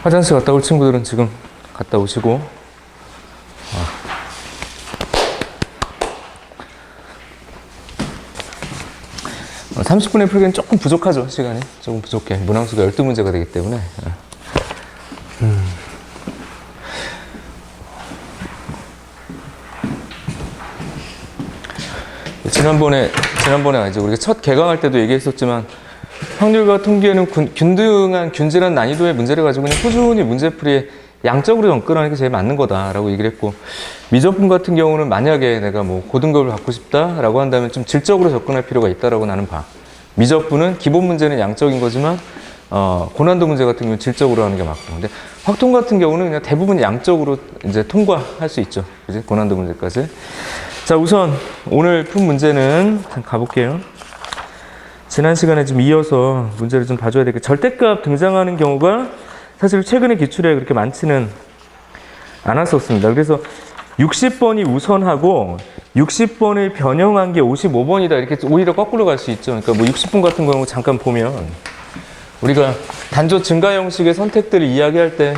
화장실 갔다 올 친구들은 지금 갔다 오시고, 30분에 풀기는 조금 부족하죠. 시간이 조금 부족해. 문항수가 12문제가 되기 때문에. 지난번에 아니죠. 우리가 첫 개강할 때도 얘기했었지만, 확률과 통계는 균등한 균질한 난이도의 문제를 가지고 그냥 꾸준히 문제풀이에 양적으로 접근하는 게 제일 맞는 거다라고 얘기를 했고, 미적분 같은 경우는 만약에 내가 뭐 고등급을 받고 싶다라고 한다면 좀 질적으로 접근할 필요가 있다라고 나는 봐. 미적분은 기본 문제는 양적인 거지만 고난도 문제 같은 경우는 질적으로 하는 게 맞고, 근데 확통 같은 경우는 그냥 대부분 양적으로 이제 통과할 수 있죠. 그지? 고난도 문제까지. 자, 우선 오늘 푼 문제는 가볼게요. 지난 시간에 좀 이어서 문제를 좀 봐줘야 되겠 절대값 등장하는 경우가 사실 최근에 기출에 그렇게 많지는 않았었습니다. 그래서 60번이 우선하고 60번을 변형한 게 55번이다. 이렇게 오히려 거꾸로 갈 수 있죠. 그러니까 뭐 60번 같은 경우 잠깐 보면 우리가 단조 증가 형식의 선택들을 이야기할 때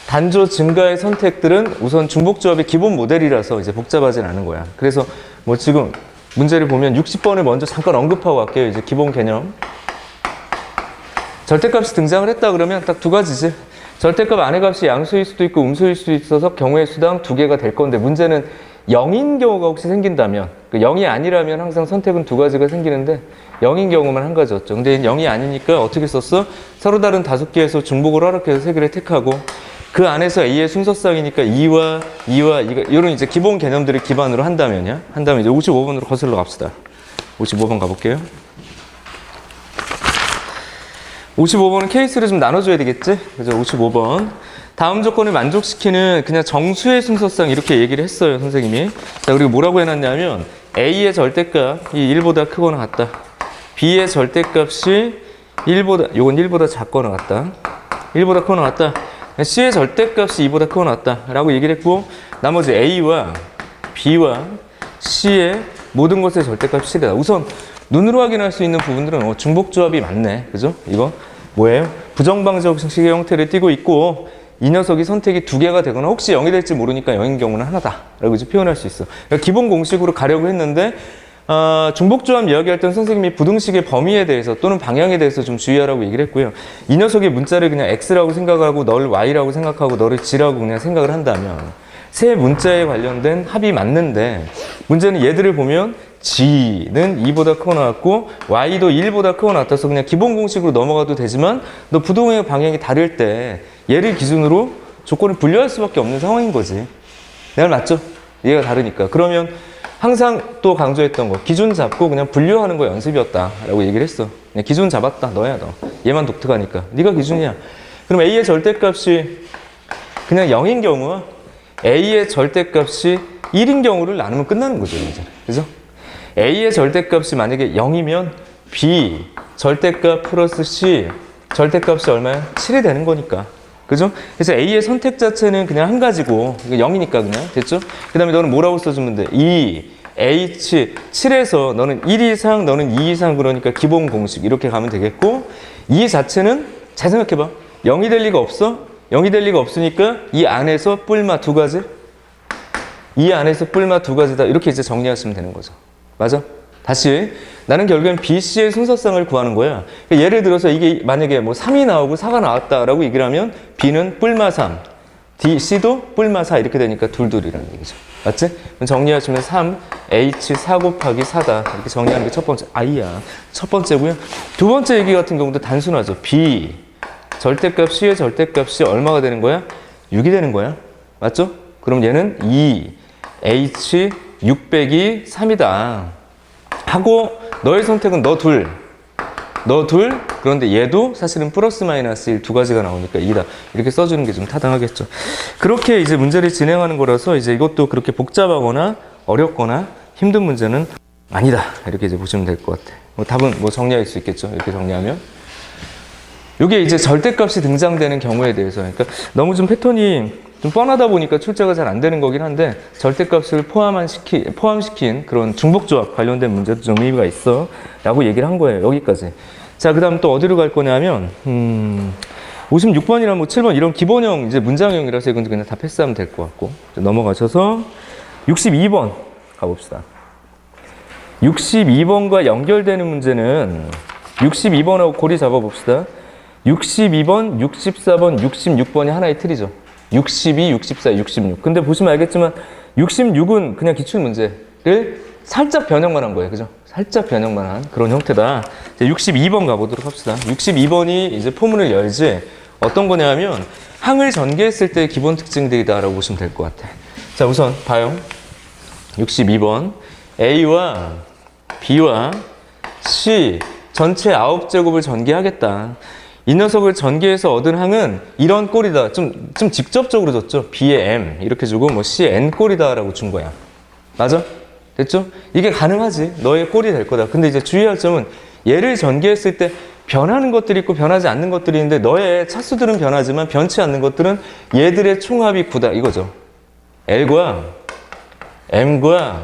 단조 증가의 선택들은 우선 중복조합의 기본 모델이라서 이제 복잡하진 않은 거야. 그래서 뭐 지금 문제를 보면 60번을 먼저 잠깐 언급하고 갈게요. 이제 기본 개념. 절대값이 등장을 했다 그러면 딱 두 가지지. 절대값 안의 값이 양수일 수도 있고 음수일 수도 있어서 경우의 수당 두 개가 될 건데, 문제는 0인 경우가 혹시 생긴다면, 0이 아니라면 항상 선택은 두 가지가 생기는데 0인 경우만 한 가지였죠. 근데 0이 아니니까 어떻게 썼어? 서로 다른 5개에서 중복을 허락해서 3개를 택하고, 그 안에서 A의 순서쌍이니까 2와 이런 이제 기본 개념들을 기반으로 한다면 이제 55번으로 거슬러 갑시다. 55번 가볼게요. 55번은 케이스를 좀 나눠줘야 되겠지? 그죠? 55번. 다음 조건을 만족시키는 그냥 정수의 순서쌍 이렇게 얘기를 했어요, 선생님이. 자, 그리고 뭐라고 해놨냐면 A의 절대값이 1보다 크거나 같다. B의 절대값이 1보다 작거나 같다. 1보다 크거나 같다. C의 절대값이 2보다 크거나 같다 라고 얘기를 했고, 나머지 A와 B와 C의 모든 것의 절대값이 7이다. 우선 눈으로 확인할 수 있는 부분들은 중복조합이 맞네. 그죠? 이거 뭐예요? 부정방정식의 형태를 띠고 있고, 이 녀석이 선택이 2개가 되거나 혹시 0이 될지 모르니까 0인 경우는 하나다 라고 이제 표현할 수 있어. 그러니까 기본 공식으로 가려고 했는데, 중복조합 이야기할 때는 선생님이 부등식의 범위에 대해서 또는 방향에 대해서 좀 주의하라고 얘기를 했고요. 이 녀석의 문자를 그냥 X라고 생각하고 너를 Y라고 생각하고 너를 G라고 그냥 생각을 한다면 세 문자에 관련된 합이 맞는데, 문제는 얘들을 보면 G는 2보다 크거나 같고 Y도 1보다 크거나 같아서 그냥 기본 공식으로 넘어가도 되지만, 너 부동의 방향이 다를 때 얘를 기준으로 조건을 분류할 수밖에 없는 상황인 거지. 내 말 맞죠? 얘가 다르니까. 그러면 항상 또 강조했던 거, 기준 잡고 그냥 분류하는 거 연습이었다 라고 얘기를 했어. 그냥 기준 잡았다, 너야 너. 얘만 독특하니까 네가 기준이야. 그럼 A의 절대값이 그냥 0인 경우와 A의 절대값이 1인 경우를 나누면 끝나는 거죠, 이제. 그죠? A의 절대값이 만약에 0이면 B 절대값 플러스 C 절대값이 얼마야? 7이 되는 거니까. 그죠? 그래서 A의 선택 자체는 그냥 한 가지고, 0이니까 그냥. 됐죠? 그 다음에 너는 뭐라고 써주면 돼? E, H, 7에서 너는 1 이상, 너는 2 이상, 그러니까 기본 공식. 이렇게 가면 되겠고, 이 자체는 잘 생각해봐. 0이 될 리가 없어? 0이 될 리가 없으니까 이 안에서 뿔마 두 가지? 이 안에서 뿔마 두 가지다. 이렇게 이제 정리하시면 되는 거죠. 맞아? 다시. 나는 결국엔 B, C의 순서쌍을 구하는 거야. 그러니까 예를 들어서 이게 만약에 뭐 3이 나오고 4가 나왔다라고 얘기를 하면 B는 뿔마 3, C도 뿔마 4 이렇게 되니까 둘둘이라는 얘기죠. 맞지? 그럼 정리하시면 3, H 4 곱하기 4다. 이렇게 정리하는 게 첫 번째. I야. 첫 번째고요. 두 번째 얘기 같은 경우도 단순하죠. B, 절대값 C의 절대값이 얼마가 되는 거야? 6이 되는 거야. 맞죠? 그럼 얘는 2, H 6 빼기 3이다. 하고 너의 선택은 너 둘. 그런데 얘도 사실은 플러스 마이너스 1 두 가지가 나오니까 2다. 이렇게 써주는 게 좀 타당하겠죠. 그렇게 이제 문제를 진행하는 거라서 이제 이것도 그렇게 복잡하거나 어렵거나 힘든 문제는 아니다. 이렇게 이제 보시면 될 것 같아. 답은 정리할 수 있겠죠. 이렇게 정리하면. 이게 이제 절대값이 등장되는 경우에 대해서. 그러니까 너무 좀 패턴이 좀 뻔하다 보니까 출제가 잘 안 되는 거긴 한데, 절대값을 포함시킨 그런 중복조합 관련된 문제도 좀 의미가 있어 라고 얘기를 한 거예요. 여기까지. 자, 그 다음 또 어디로 갈 거냐면 56번이나 뭐 7번 이런 기본형 이제 문장형이라서 이건 그냥 다 패스하면 될 것 같고. 넘어가셔서 62번 가봅시다. 62번과 연결되는 문제는 62번하고 고리 잡아봅시다. 62번, 64번, 66번이 하나의 틀이죠. 62, 64, 66. 근데 보시면 알겠지만 66은 그냥 기출문제를 살짝 변형만 한 거예요. 그죠? 살짝 변형만 한 그런 형태다. 이제 62번 가보도록 합시다. 62번이 이제 포문을 열지 어떤 거냐면 항을 전개했을 때 기본 특징들이다라고 보시면 될 것 같아. 자, 우선 봐요. 62번 A와 B와 C 전체 9제곱을 전개하겠다. 이 녀석을 전개해서 얻은 항은 이런 꼴이다. 좀 직접적으로 줬죠. B의 M 이렇게 주고 뭐 C의 N 꼴이다라고 준 거야. 맞아? 됐죠? 이게 가능하지. 너의 꼴이 될 거다. 근데 이제 주의할 점은 얘를 전개했을 때 변하는 것들이 있고 변하지 않는 것들이 있는데 너의 차수들은 변하지만 변치 않는 것들은 얘들의 총합이 9다 이거죠. L과 M과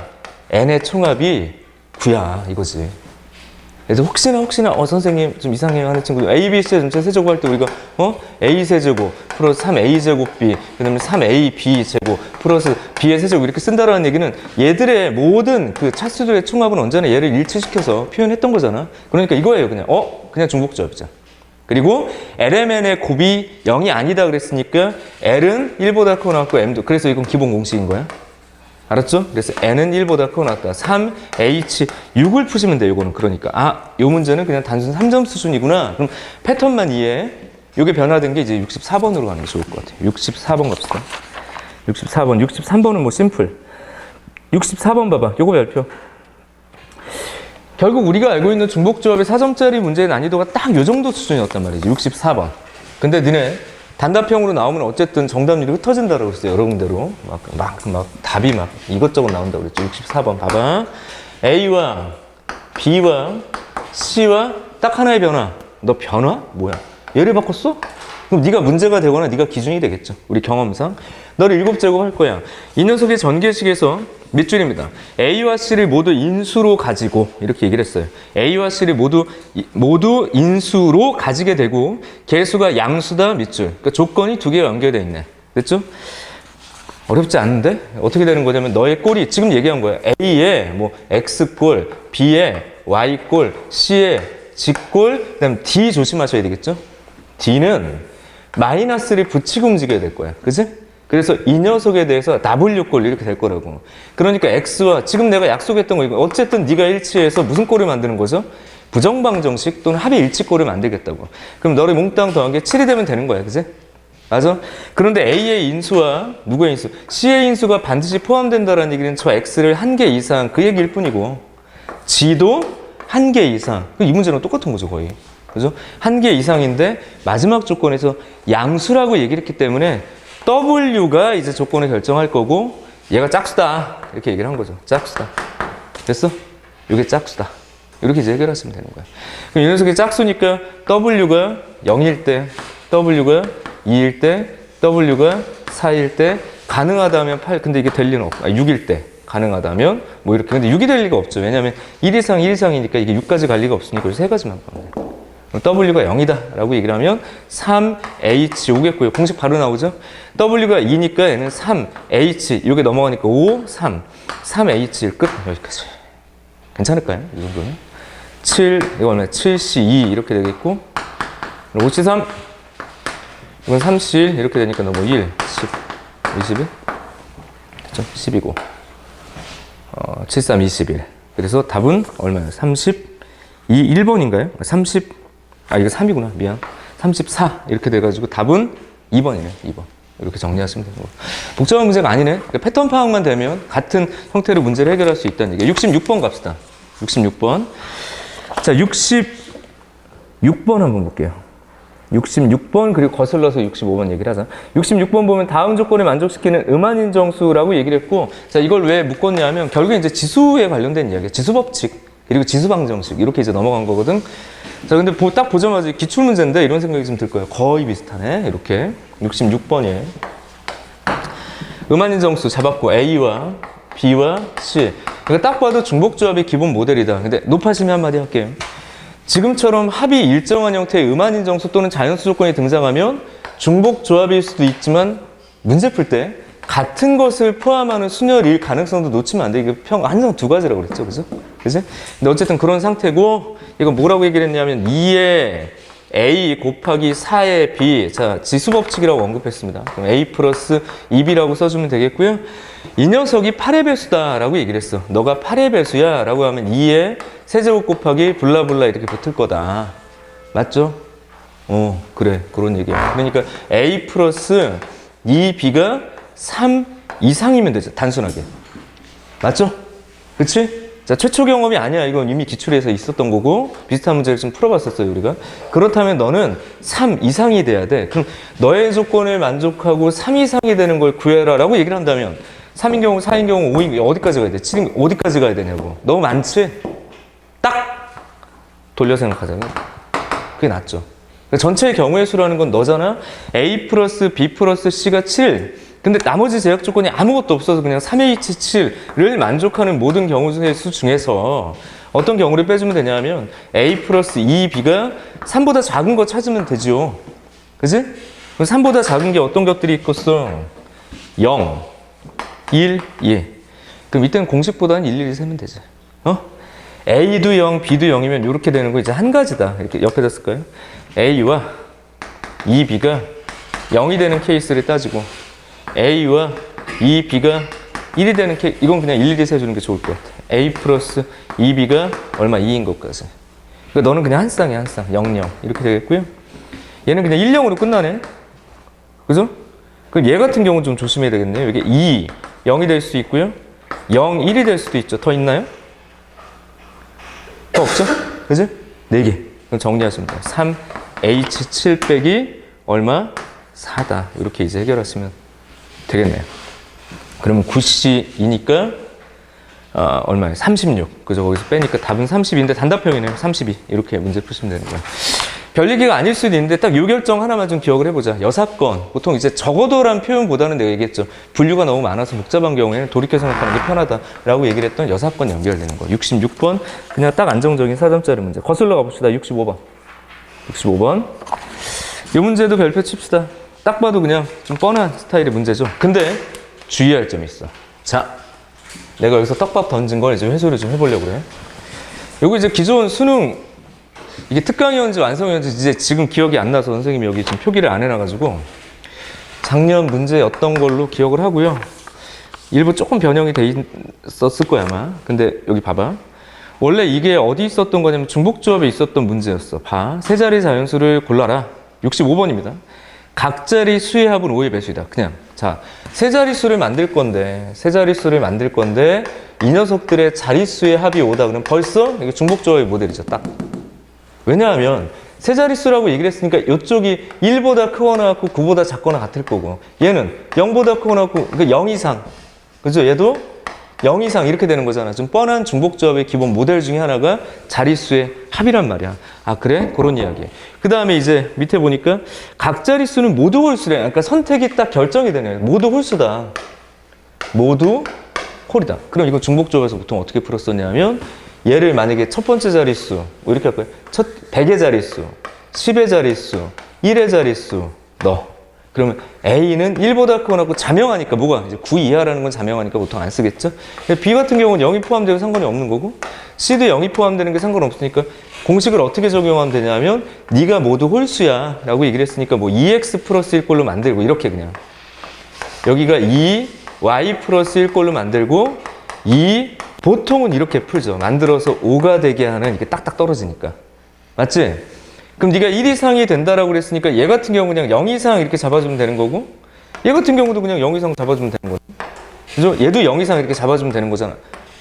N의 총합이 9야 이거지. 그래서 혹시나 선생님 좀 이상해요 하는 친구들 A, B, C 전체 세제곱 할 때 우리가 A 세제곱 플러스 3A 제곱 B 그 다음에 3A B 제곱 플러스 B의 세제곱 이렇게 쓴다라는 얘기는 얘들의 모든 그 차수들의 총합은 언제나 얘를 일치시켜서 표현했던 거잖아. 그러니까 이거예요. 그냥 중복조합이죠. 그리고 LMN의 곱이 0이 아니다 그랬으니까 L은 1보다 크고 나왔고 M도 그래서 이건 기본 공식인 거야. 알았죠? 그래서 N은 1보다 크고 나왔다. 3H 6을 푸시면 돼요. 요거는 그러니까 요 문제는 그냥 단순 3점 수준이구나. 그럼 패턴만 이해해. 요게 변화된 게 이제 64번으로 가는 게 좋을 것 같아요. 64번 갑시다. 64번. 63번은 뭐 심플. 64번 봐봐. 요거 별표. 결국 우리가 알고 있는 중복조합의 4점짜리 문제의 난이도가 딱 요 정도 수준이었단 말이지. 64번. 근데 니네 단답형으로 나오면 어쨌든 정답률이 흩어진다고 그랬어요. 여러 군데로. 막 답이 막 이것저것 나온다고 그랬죠. 64번 봐봐. A와 B와 C와 딱 하나의 변화. 너 변화? 뭐야? 얘를 바꿨어? 그럼 네가 문제가 되거나 네가 기준이 되겠죠. 우리 경험상. 너를 7제곱 할 거야. 이 녀석의 전개식에서 밑줄입니다. A와 C를 모두 인수로 가지고 이렇게 얘기를 했어요. A와 C를 모두 인수로 가지게 되고 개수가 양수다 밑줄. 그러니까 조건이 2개가 연결되어 있네. 됐죠? 어렵지 않은데? 어떻게 되는 거냐면 너의 꼴이 지금 얘기한 거야. A의 뭐 X꼴, B의 Y꼴, C의 G꼴, 그다음 D 조심하셔야 되겠죠? D는 마이너스를 붙이고 움직여야 될 거야. 그치? 그래서 이 녀석에 대해서 W꼴 이렇게 될 거라고. 그러니까 X와 지금 내가 약속했던 거 이거 어쨌든 네가 일치해서 무슨 꼴을 만드는 거죠? 부정방정식 또는 합의 일치꼴을 만들겠다고. 그럼 너를 몽땅 더한 게 7이 되면 되는 거야. 그치? 맞아? 그런데 A의 인수와 누구의 인수? C의 인수가 반드시 포함된다는 얘기는 저 X를 1개 이상 그 얘기일 뿐이고 G도 1개 이상. 이 문제는 똑같은 거죠 거의. 그죠? 1개 이상인데 마지막 조건에서 양수라고 얘기를 했기 때문에 W가 이제 조건을 결정할 거고 얘가 짝수다 이렇게 얘기를 한 거죠. 짝수다. 됐어? 이게 짝수다. 이렇게 이제 해결하시면 되는 거야. 그럼 이 녀석이 짝수니까 W가 0일 때, W가 2일 때, W가 4일 때 가능하다면 8. 근데 이게 될 리는 없고 6일 때 가능하다면 뭐 이렇게. 근데 6이 될 리가 없죠. 왜냐하면 1 이상 1 이상이니까 이게 6까지 갈 리가 없으니까 세 가지만 가면 돼요. W가 0이다 라고 얘기를 하면 3H 오겠고요. 공식 바로 나오죠. W가 2니까 얘는 3H 이게 넘어가니까 5, 3 3H 끝. 여기까지 괜찮을까요? 이 정도는 7 이거 얼마야? 7C2 이렇게 되겠고 5C3 이건 3C1 이렇게 되니까 너무 1 10 21 그쵸? 10이고 73 21 그래서 답은 얼마예요? 32 1번인가요? 30 이거 3이구나. 미안. 34 이렇게 돼가지고 답은 2번이네. 2번. 이렇게 정리하시면 되는 거예요. 복잡한 문제가 아니네. 그러니까 패턴 파악만 되면 같은 형태로 문제를 해결할 수 있다는 얘기예요. 66번 갑시다. 66번. 자, 66번 한번 볼게요. 66번 그리고 거슬러서 65번 얘기를 하자. 66번 보면 다음 조건을 만족시키는 음한인정수라고 얘기를 했고 자, 이걸 왜 묶었냐면 결국에 이제 지수에 관련된 이야기예요. 지수법칙. 그리고 지수방정식 이렇게 이제 넘어간 거거든. 자, 근데 딱 보자마자 기출문제인데 이런 생각이 좀 들 거예요. 거의 비슷하네. 이렇게 66번이에요. 음한인정수 잡았고 A와 B와 C. 그러니까 딱 봐도 중복조합이 기본 모델이다. 근데 높아지면 한마디 할게요. 지금처럼 합이 일정한 형태의 음한인정수 또는 자연수 조건이 등장하면 중복 조합일 수도 있지만 문제 풀 때 같은 것을 포함하는 순열일 가능성도 놓치면 안 돼. 이게 항상 두 가지라고 그랬죠. 그죠? 그지? 근데 어쨌든 그런 상태고, 이건 뭐라고 얘기를 했냐면 2의 A 곱하기 4의 B. 자, 지수법칙이라고 언급했습니다. 그럼 A 플러스 2B라고 써주면 되겠고요. 이 녀석이 8의 배수다라고 얘기를 했어. 너가 8의 배수야 라고 하면 2의 세제곱 곱하기 블라블라 이렇게 붙을 거다. 맞죠? 그래. 그런 얘기야. 그러니까 A 플러스 2B가 3 이상이면 되죠. 단순하게. 맞죠? 그치? 자, 최초 경험이 아니야. 이건 이미 기출에서 있었던 거고 비슷한 문제를 좀 풀어봤었어요, 우리가. 그렇다면 너는 3 이상이 돼야 돼. 그럼 너의 조건을 만족하고 3 이상이 되는 걸 구해라 라고 얘기를 한다면 3인 경우, 4인 경우, 5인 경우 어디까지 가야 돼? 7인 어디까지 가야 되냐고. 너무 많지? 딱 돌려 생각하자면 그게 낫죠. 그러니까 전체의 경우의 수라는 건 너잖아. A 플러스 B 플러스 C가 7. 근데 나머지 제약 조건이 아무것도 없어서 그냥 3H7를 만족하는 모든 경우의 수 중에서 어떤 경우를 빼주면 되냐면 A 플러스 2B가 3보다 작은 거 찾으면 되죠. 그지? 그럼 3보다 작은 게 어떤 것들이 있겠어? 0, 1, 2. 그럼 이때는 공식보다는 일일이 세면 되죠. A도 0, B도 0이면 이렇게 되는 거 이제 한 가지다. 이렇게 옆에다 쓸까요? A와 2B가 0이 되는 케이스를 따지고 A와 2B가 1이 되는 케이스, 이건 그냥 일일이 세주는 게 좋을 것 같아. A 플러스 2B가 얼마 2인 것까지. 그러니까 너는 그냥 한 쌍이야, 한 쌍. 0, 0. 이렇게 되겠고요. 얘는 그냥 1, 0으로 끝나네. 그죠? 그럼 얘 같은 경우는 좀 조심해야 되겠네요. 이게 2, 0이 될 수 있고요. 0, 1이 될 수도 있죠. 더 있나요? 더 없죠? 그죠? 4개. 그럼 정리하시면 돼요. 3H7 빼기 얼마? 4다. 이렇게 이제 해결하시면 되겠네요. 그러면 9C이니까 얼마예요? 36. 그죠? 거기서 빼니까 답은 30인데 단답형이네요. 32. 이렇게 문제 푸시면 되는 거예요. 별 얘기가 아닐 수도 있는데 딱 요 결정 하나만 좀 기억을 해보자. 여사건. 보통 이제 적어도란 표현보다는 내가 얘기했죠. 분류가 너무 많아서 복잡한 경우에는 돌이켜 생각하는 게 편하다라고 얘기를 했던 여사건 연결되는 거. 66번. 그냥 딱 안정적인 4점짜리 문제. 거슬러 가봅시다. 65번. 65번. 이 문제도 별표 칩시다. 딱 봐도 그냥 좀 뻔한 스타일의 문제죠. 근데 주의할 점이 있어. 자, 내가 여기서 떡밥 던진 걸 이제 회수를 좀 해보려고 그래. 요거 이제 기존 수능 이게 특강이었는지 완성이었는지 이제 지금 기억이 안 나서 선생님이 여기 좀 표기를 안 해놔가지고 작년 문제였던 걸로 기억을 하고요. 일부 조금 변형이 돼 있었을 거야 아마. 근데 여기 봐봐. 원래 이게 어디 있었던 거냐면 중복조합에 있었던 문제였어. 봐. 세 자리 자연수를 골라라. 65번입니다. 각 자리 수의 합은 5의 배수이다. 그냥 자, 세 자릿수를 만들 건데 이 녀석들의 자릿수의 합이 5다. 그럼 벌써 이게 중복조합의 모델이죠. 딱. 왜냐하면 세 자릿수라고 얘기를 했으니까 이쪽이 1보다 크거나 같고 9보다 작거나 같을 거고 얘는 0보다 크거나 같고 그러니까 0 이상. 그죠? 얘도 0 이상 이렇게 되는 거잖아. 좀 뻔한 중복조합의 기본 모델 중에 하나가 자릿수의 합이란 말이야. 아 그래? 그런 이야기. 그 다음에 이제 밑에 보니까 각 자릿수는 모두 홀수래. 그러니까 선택이 딱 결정이 되네. 모두 홀수다. 모두 홀이다. 그럼 이거 중복조합에서 보통 어떻게 풀었었냐면 얘를 만약에 첫 번째 자릿수 뭐 이렇게 할 거야. 100의 자릿수, 10의 자릿수, 1의 자릿수 넣어. 그러면 A는 1보다 크거나 같고 자명하니까 뭐가 이제 9 이하라는 건 자명하니까 보통 안 쓰겠죠. B 같은 경우는 0이 포함되고 상관이 없는 거고 C도 0이 포함되는 게 상관없으니까 공식을 어떻게 적용하면 되냐면 네가 모두 홀수야 라고 얘기를 했으니까 뭐 2x 플러스 1꼴로 만들고 이렇게 그냥 여기가 2y 플러스 1꼴로 만들고 보통은 이렇게 풀죠. 만들어서 5가 되게 하는 이게 딱딱 떨어지니까. 맞지? 그럼 네가 1 이상이 된다라고 그랬으니까 얘 같은 경우 그냥 0 이상 이렇게 잡아주면 되는 거고 얘 같은 경우도 그냥 0 이상 잡아주면 되는 거죠. 그죠? 얘도 0 이상 이렇게 잡아주면 되는 거잖아.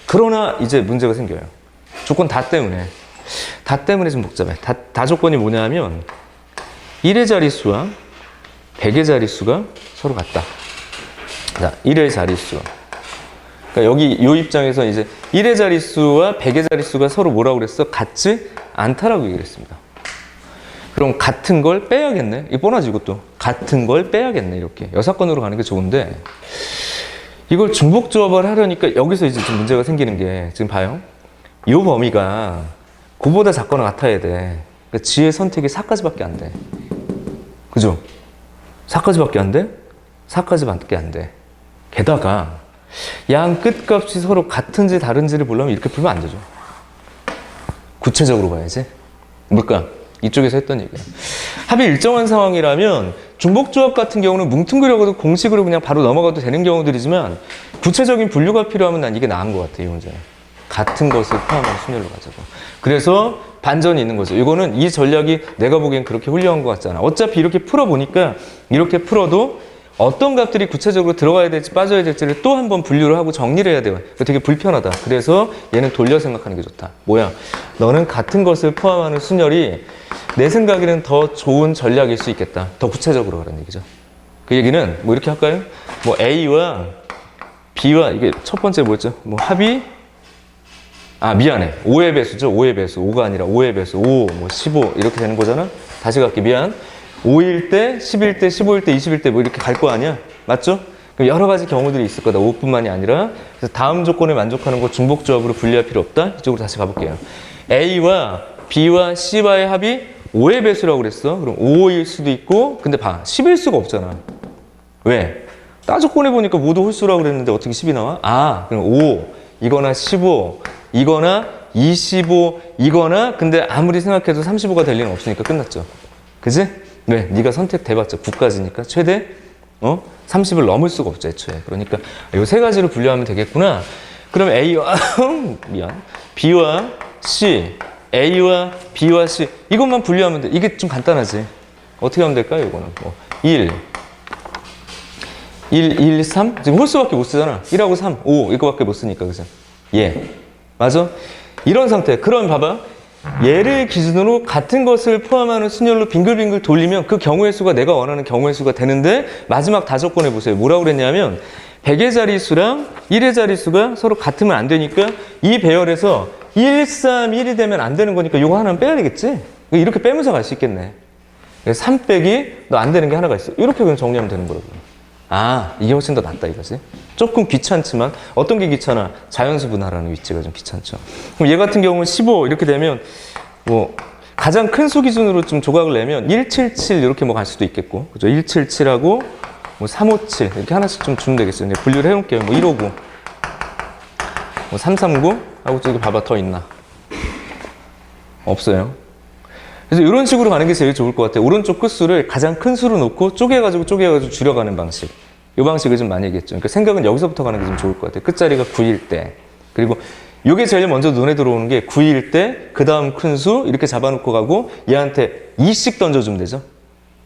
그러나 이제 문제가 생겨요. 조건 다 때문에 좀 복잡해. 다 조건이 뭐냐면 1의 자릿수와 100의 자릿수가 서로 같다. 자, 1의 자릿수. 그러니까 여기 이 입장에서 이제 1의 자릿수와 100의 자릿수가 서로 뭐라고 그랬어? 같지 않다라고 얘기를 했습니다. 그럼 같은 걸 빼야겠네. 이거 뻔하지 이것도. 같은 걸 빼야겠네. 이렇게. 여사건으로 가는 게 좋은데 이걸 중복조합을 하려니까 여기서 이제 좀 문제가 생기는 게 지금 봐요. 이 범위가 그보다 작거나 같아야 돼. 그러니까 G의 선택이 4까지밖에 안 돼. 그죠? 4까지밖에 안 돼? 4까지밖에 안 돼. 게다가 양 끝값이 서로 같은지 다른지를 보려면 이렇게 풀면 안 되죠. 구체적으로 봐야지. 뭘까? 이쪽에서 했던 얘기야. 합이 일정한 상황이라면 중복조합 같은 경우는 뭉뚱그려가도 공식으로 그냥 바로 넘어가도 되는 경우들이지만 구체적인 분류가 필요하면 난 이게 나은 것 같아, 이 문제는. 같은 것을 포함한 순열로 가자고. 그래서 반전이 있는 거죠. 이거는 이 전략이 내가 보기엔 그렇게 훌륭한 것 같잖아. 어차피 이렇게 풀어보니까 이렇게 풀어도 어떤 값들이 구체적으로 들어가야 될지 빠져야 될지를 또 한 번 분류를 하고 정리를 해야 돼요. 되게 불편하다. 그래서 얘는 돌려 생각하는 게 좋다. 뭐야? 너는 같은 것을 포함하는 순열이 내 생각에는 더 좋은 전략일 수 있겠다. 더 구체적으로 하라는 얘기죠. 그 얘기는 뭐 이렇게 할까요? 뭐 A와 B와 이게 첫 번째 뭐였죠? 뭐 합이 미안해. 5의 배수죠. 5의 배수. 5가 아니라 5의 배수. 5, 뭐 15 이렇게 되는 거잖아. 다시 갈게. 미안. 5일 때, 10일 때, 15일 때, 20일 때 뭐 이렇게 갈 거 아니야? 맞죠? 그럼 여러 가지 경우들이 있을 거다. 5뿐만이 아니라. 그래서 다음 조건에 만족하는 거 중복조합으로 분리할 필요 없다. 이쪽으로 다시 가볼게요. A와 B와 C와의 합이 5의 배수라고 그랬어. 그럼 5일 수도 있고, 근데 봐. 10일 수가 없잖아. 왜? 따져 꺼내보니까 모두 홀수라고 그랬는데 어떻게 10이 나와? 그럼 5, 이거나 15, 이거나 25, 이거나 근데 아무리 생각해도 35가 될 리는 없으니까 끝났죠. 그지? 왜? 네가 선택돼봤자 9까지니까 최대 30을 넘을 수가 없죠, 애초에. 그러니까 이 세 가지로 분류하면 되겠구나. 그럼 A와 미안, B와 C, A와 B와 C 이것만 분류하면 돼. 이게 좀 간단하지. 어떻게 하면 될까요? 이거는 뭐 1, 3 지금 홀수밖에 못 쓰잖아. 1하고 3, 5 이거밖에 못 쓰니까 그죠? 맞아? 이런 상태. 그럼 봐봐. 얘를 기준으로 같은 것을 포함하는 순열로 빙글빙글 돌리면 그 경우의 수가 내가 원하는 경우의 수가 되는데 마지막 다조건에 보세요. 뭐라고 그랬냐면 100의 자릿수랑 1의 자릿수가 서로 같으면 안 되니까 이 배열에서 1, 3, 1이 되면 안 되는 거니까 이거 하나는 빼야 되겠지? 이렇게 빼면서 갈 수 있겠네. 3 빼기 너 안 되는 게 하나가 있어. 이렇게 그냥 정리하면 되는 거라고. 이게 훨씬 더 낫다 이거지. 조금 귀찮지만 어떤 게 귀찮아? 자연수 분할하는 위치가 좀 귀찮죠. 그럼 얘 같은 경우는 15 이렇게 되면 뭐 가장 큰 수 기준으로 좀 조각을 내면 177 이렇게 뭐 갈 수도 있겠고, 그죠? 177하고 뭐 357 이렇게 하나씩 좀 주면 되겠어요. 이제 분류를 해놓을게요. 뭐 159, 뭐 339 하고 저기 봐봐 더 있나? 없어요. 그래서 이런 식으로 가는 게 제일 좋을 것 같아요. 오른쪽 끝수를 가장 큰 수로 놓고 쪼개가지고 줄여가는 방식. 이 방식을 좀 많이 얘기했죠. 그러니까 생각은 여기서부터 가는 게 좀 좋을 것 같아요. 끝자리가 9일 때. 그리고 이게 제일 먼저 눈에 들어오는 게 9일 때, 그 다음 큰 수 이렇게 잡아놓고 가고 얘한테 2씩 던져주면 되죠.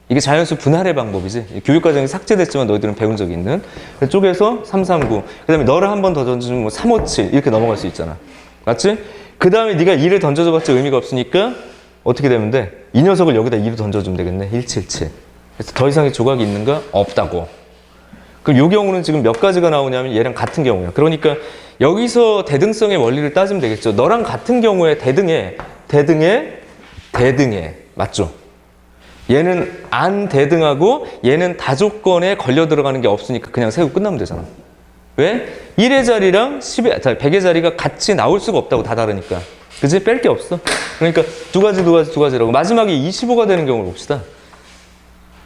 이게 자연수 분할의 방법이지. 교육과정이 삭제됐지만 너희들은 배운 적이 있는. 그래서 쪼개서 339. 그 다음에 너를 한 번 더 던져주면 뭐 357 이렇게 넘어갈 수 있잖아. 맞지? 그 다음에 네가 2를 던져줘봤자 의미가 없으니까 어떻게 되면 돼? 이 녀석을 여기다 2로 던져주면 되겠네. 177. 그래서 더 이상의 조각이 있는가? 없다고. 그럼 이 경우는 지금 몇 가지가 나오냐면 얘랑 같은 경우야. 그러니까 여기서 대등성의 원리를 따지면 되겠죠. 너랑 같은 경우에 대등해. 맞죠? 얘는 안 대등하고 얘는 다조건에 걸려 들어가는 게 없으니까 그냥 세고 끝나면 되잖아. 왜? 1의 자리랑 100의 자리가 같이 나올 수가 없다고. 다 다르니까. 그치? 뺄 게 없어. 그러니까 두 가지라고. 마지막에 25가 되는 경우를 봅시다.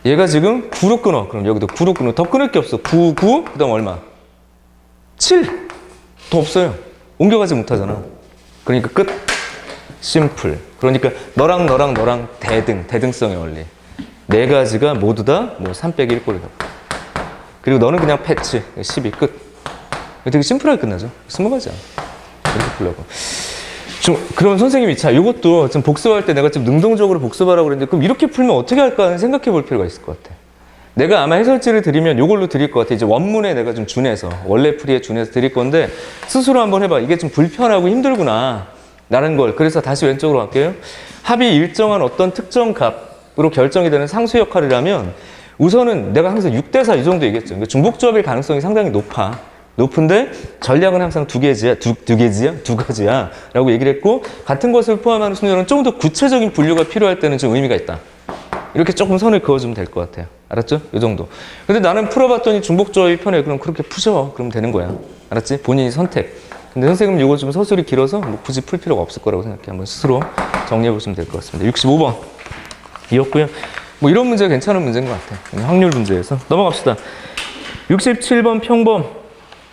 얘가 지금 9로 끊어. 그럼 여기도 9로 끊어. 더 끊을 게 없어. 9, 그 다음 얼마? 7. 더 없어요. 옮겨가지 못하잖아. 그러니까 끝. 심플. 그러니까 너랑 대등성의 원리. 네 가지가 모두 다 뭐 3 빼기 1꼴이다. 그리고 너는 그냥 패치. 12 끝. 되게 심플하게 끝나죠. 스무가지야. 이렇게 풀려고. 그럼 선생님이 이것도 좀 복습할 때 내가 좀 능동적으로 복습하라고 그랬는데 그럼 이렇게 풀면 어떻게 할까 하는 생각해 볼 필요가 있을 것 같아. 내가 아마 해설지를 드리면 이걸로 드릴 것 같아. 이제 원문에 내가 좀 준해서 원래 풀이에 준해서 드릴 건데 스스로 한번 해봐. 이게 좀 불편하고 힘들구나 라는 걸. 그래서 다시 왼쪽으로 갈게요. 합이 일정한 어떤 특정 값으로 결정이 되는 상수 역할이라면 우선은 내가 항상 6대4 이 정도 얘기했죠. 그러니까 중복조합일 가능성이 상당히 높은데 전략은 항상 두 가지야 라고 얘기를 했고, 같은 것을 포함하는 순열은 좀 더 구체적인 분류가 필요할 때는 좀 의미가 있다. 이렇게 조금 선을 그어주면 될 것 같아요. 알았죠? 이 정도. 근데 나는 풀어봤더니 중복조합이 편해. 그럼 그렇게 푸셔. 그러면 되는 거야. 알았지? 본인이 선택. 근데 선생님 이거 좀 서술이 길어서 뭐 굳이 풀 필요가 없을 거라고 생각해. 한번 스스로 정리해 보시면 될 것 같습니다. 65번 이었고요. 뭐 이런 문제가 괜찮은 문제인 것 같아. 확률 문제에서 넘어갑시다. 67번 평범,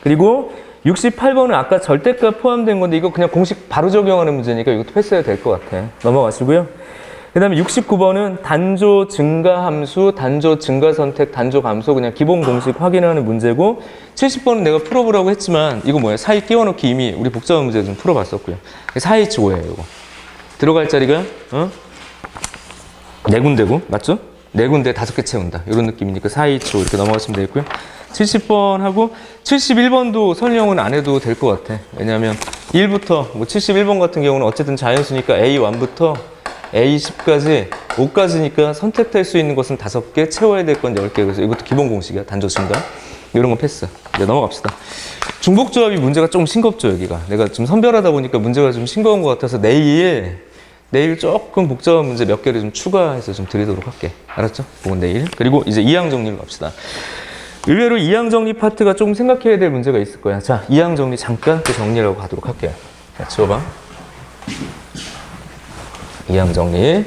그리고 68번은 아까 절대값 포함된 건데 이거 그냥 공식 바로 적용하는 문제니까 이것도 패스해야 될 것 같아. 넘어가시고요. 그 다음에 69번은 단조 증가 함수, 단조 증가 선택, 단조 감소 그냥 기본 공식 확인하는 문제고, 70번은 내가 풀어보라고 했지만 이거 뭐야? 사이 끼워넣기 이미 우리 복잡한 문제 좀 풀어봤었고요. 4H 5예요 이거. 들어갈 자리가 네 군데고 맞죠? 네 군데 5개 채운다 이런 느낌이니까 4H 5 이렇게 넘어가시면 되겠고요. 70번 하고 71번도 설명은 안 해도 될 것 같아. 왜냐하면 1부터 뭐 71번 같은 경우는 어쨌든 자연수니까 A1부터 A10까지 5까지니까 선택될 수 있는 것은 5개, 채워야 될 건 10개. 그래서 이것도 기본 공식이야. 단조 증가. 이런 건 패스. 이제 넘어갑시다. 중복조합이 문제가 좀 싱겁죠, 여기가. 내가 좀 선별하다 보니까 문제가 좀 싱거운 것 같아서 내일 조금 복잡한 문제 몇 개를 좀 추가해서 좀 드리도록 할게. 알았죠? 그건 내일. 그리고 이제 이항 정리로 갑시다. 의외로 이항 정리 파트가 좀 생각해야 될 문제가 있을 거야. 자, 이항 정리 잠깐 또 정리하고 가도록 할게요. 자, 지워봐. 이항 정리.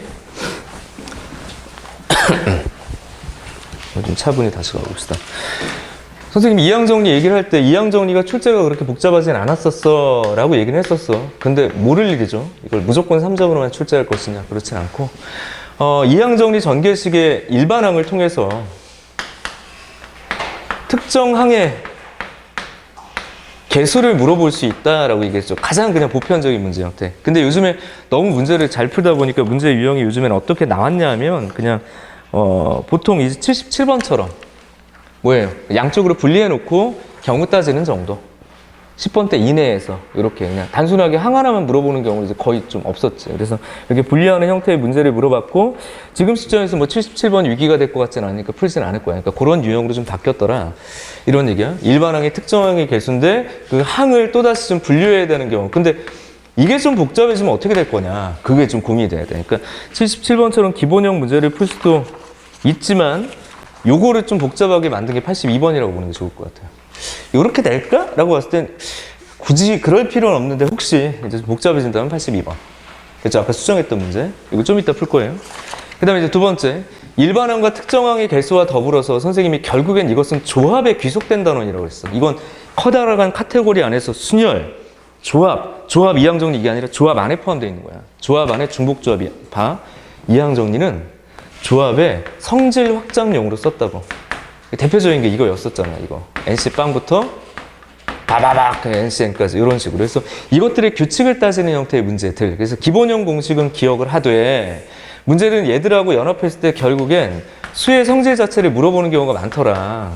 좀 차분히 다시 가봅시다. 선생님 이항 정리 얘기를 할 때 이항 정리가 출제가 그렇게 복잡하진 않았었어 라고 얘기는 했었어. 근데 모를 일이죠. 이걸 무조건 3점으로만 출제할 것이냐, 그렇진 않고 이항 정리 전개식의 일반항을 통해서 특정 항의 개수를 물어볼 수 있다라고 얘기했죠. 가장 그냥 보편적인 문제 형태. 근데 요즘에 너무 문제를 잘 풀다 보니까 문제 유형이 요즘에는 어떻게 나왔냐 하면 그냥 보통 이제 77번처럼 뭐예요? 양쪽으로 분리해 놓고 경우 따지는 정도. 10번 때 이내에서 이렇게 그냥 단순하게 항 하나만 물어보는 경우는 이제 거의 좀 없었지. 그래서 이렇게 분리하는 형태의 문제를 물어봤고, 지금 시점에서 뭐 77번 위기가 될 것 같지는 않으니까 풀진 않을 거야. 그러니까 그런 유형으로 좀 바뀌었더라. 이런 얘기야. 일반 항이 특정 항의 개수인데 그 항을 또다시 좀 분류해야 되는 경우. 근데 이게 좀 복잡해지면 어떻게 될 거냐. 그게 좀 고민이 돼야 돼. 그러니까 77번처럼 기본형 문제를 풀 수도 있지만 요거를 좀 복잡하게 만든 게 82번이라고 보는 게 좋을 것 같아요. 이렇게 될까? 라고 봤을 땐 굳이 그럴 필요는 없는데 혹시 이제 복잡해진다면 82번. 그렇죠? 아까 수정했던 문제. 이거 좀 이따 풀 거예요. 그 다음에 이제 두 번째. 일반항과 특정항의 개수와 더불어서 선생님이 결국엔 이것은 조합에 귀속된 단원이라고 했어. 이건 커다란 카테고리 안에서 순열, 조합 이항 정리 이게 아니라 조합 안에 포함되어 있는 거야. 조합 안에 중복조합이 봐. 이항 정리는 조합의 성질 확장용으로 썼다고. 대표적인 게 이거였었잖아, 이거. NC 빵부터 바바박 NCN까지 이런 식으로. 그래서 이것들의 규칙을 따지는 형태의 문제들. 그래서 기본형 공식은 기억을 하되 문제는 얘들하고 연합했을 때 결국엔 수의 성질 자체를 물어보는 경우가 많더라.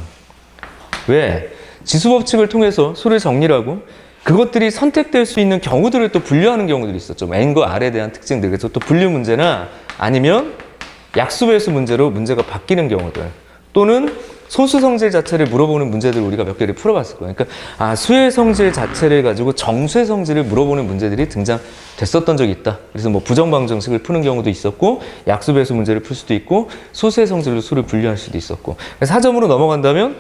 왜? 지수법칙을 통해서 수를 정리를 하고 그것들이 선택될 수 있는 경우들을 또 분류하는 경우들이 있었죠. N과 R에 대한 특징들. 그래서 또 분류 문제나 아니면 약수배수 문제로 문제가 바뀌는 경우들. 또는 소수 성질 자체를 물어보는 문제들을 우리가 몇 개를 풀어봤을 거예요. 그러니까 수의 성질 자체를 가지고 정수의 성질을 물어보는 문제들이 등장됐었던 적이 있다. 그래서 뭐 부정방정식을 푸는 경우도 있었고 약수배수 문제를 풀 수도 있고 소수의 성질로 수를 분류할 수도 있었고. 그래서 4점으로 넘어간다면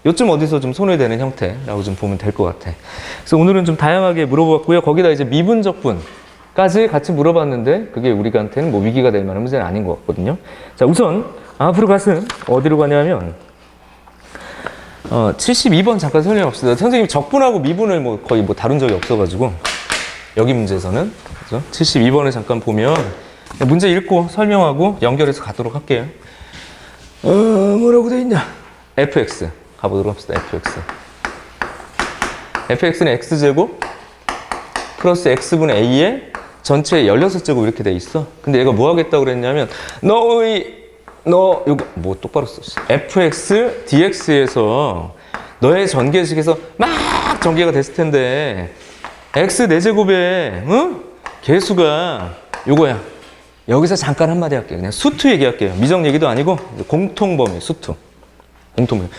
요즘 어디서 좀 손을 대는 형태라고 좀 보면 될 것 같아. 그래서 오늘은 좀 다양하게 물어봤고요. 거기다 이제 미분적분까지 같이 물어봤는데 그게 우리한테는 뭐 위기가 될 만한 문제는 아닌 것 같거든요. 자, 우선 앞으로 가슴 어디로 가냐면 72번 잠깐 설명합시다. 선생님 적분하고 미분을 뭐 거의 뭐 다룬 적이 없어가지고 여기 문제에서는 그죠? 72번을 잠깐 보면 문제 읽고 설명하고 연결해서 가도록 할게요. 뭐라고 돼 있냐? fx 가보도록 합시다. fx는 x제곱 플러스 x분의 a의 전체 16제곱 이렇게 돼 있어. 근데 얘가 뭐 하겠다고 그랬냐면 너 이거 뭐 똑바로 써. fx dx에서 너의 전개식에서 막 전개가 됐을 텐데 x 4제곱의 개수가 요거야. 여기서 잠깐 한마디 할게요. 그냥 수투 얘기할게요. 미정 얘기도 아니고 공통범위 수투. 공통범위.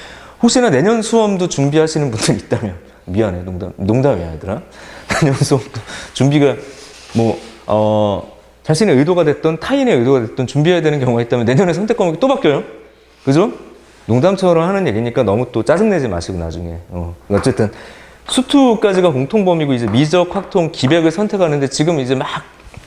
혹시나 내년 수험도 준비하시는 분들 있다면 미안해. 농담이야 얘들아. 내년 수험도 준비가 자신의 의도가 됐던 타인의 의도가 됐던 준비해야 되는 경우가 있다면 내년에 선택 과목이 또 바뀌어요. 그죠? 농담처럼 하는 얘기니까 너무 또 짜증내지 마시고 나중에. 어쨌든 수투까지가 공통범위고 이제 미적, 확통, 기백을 선택하는데 지금 이제 막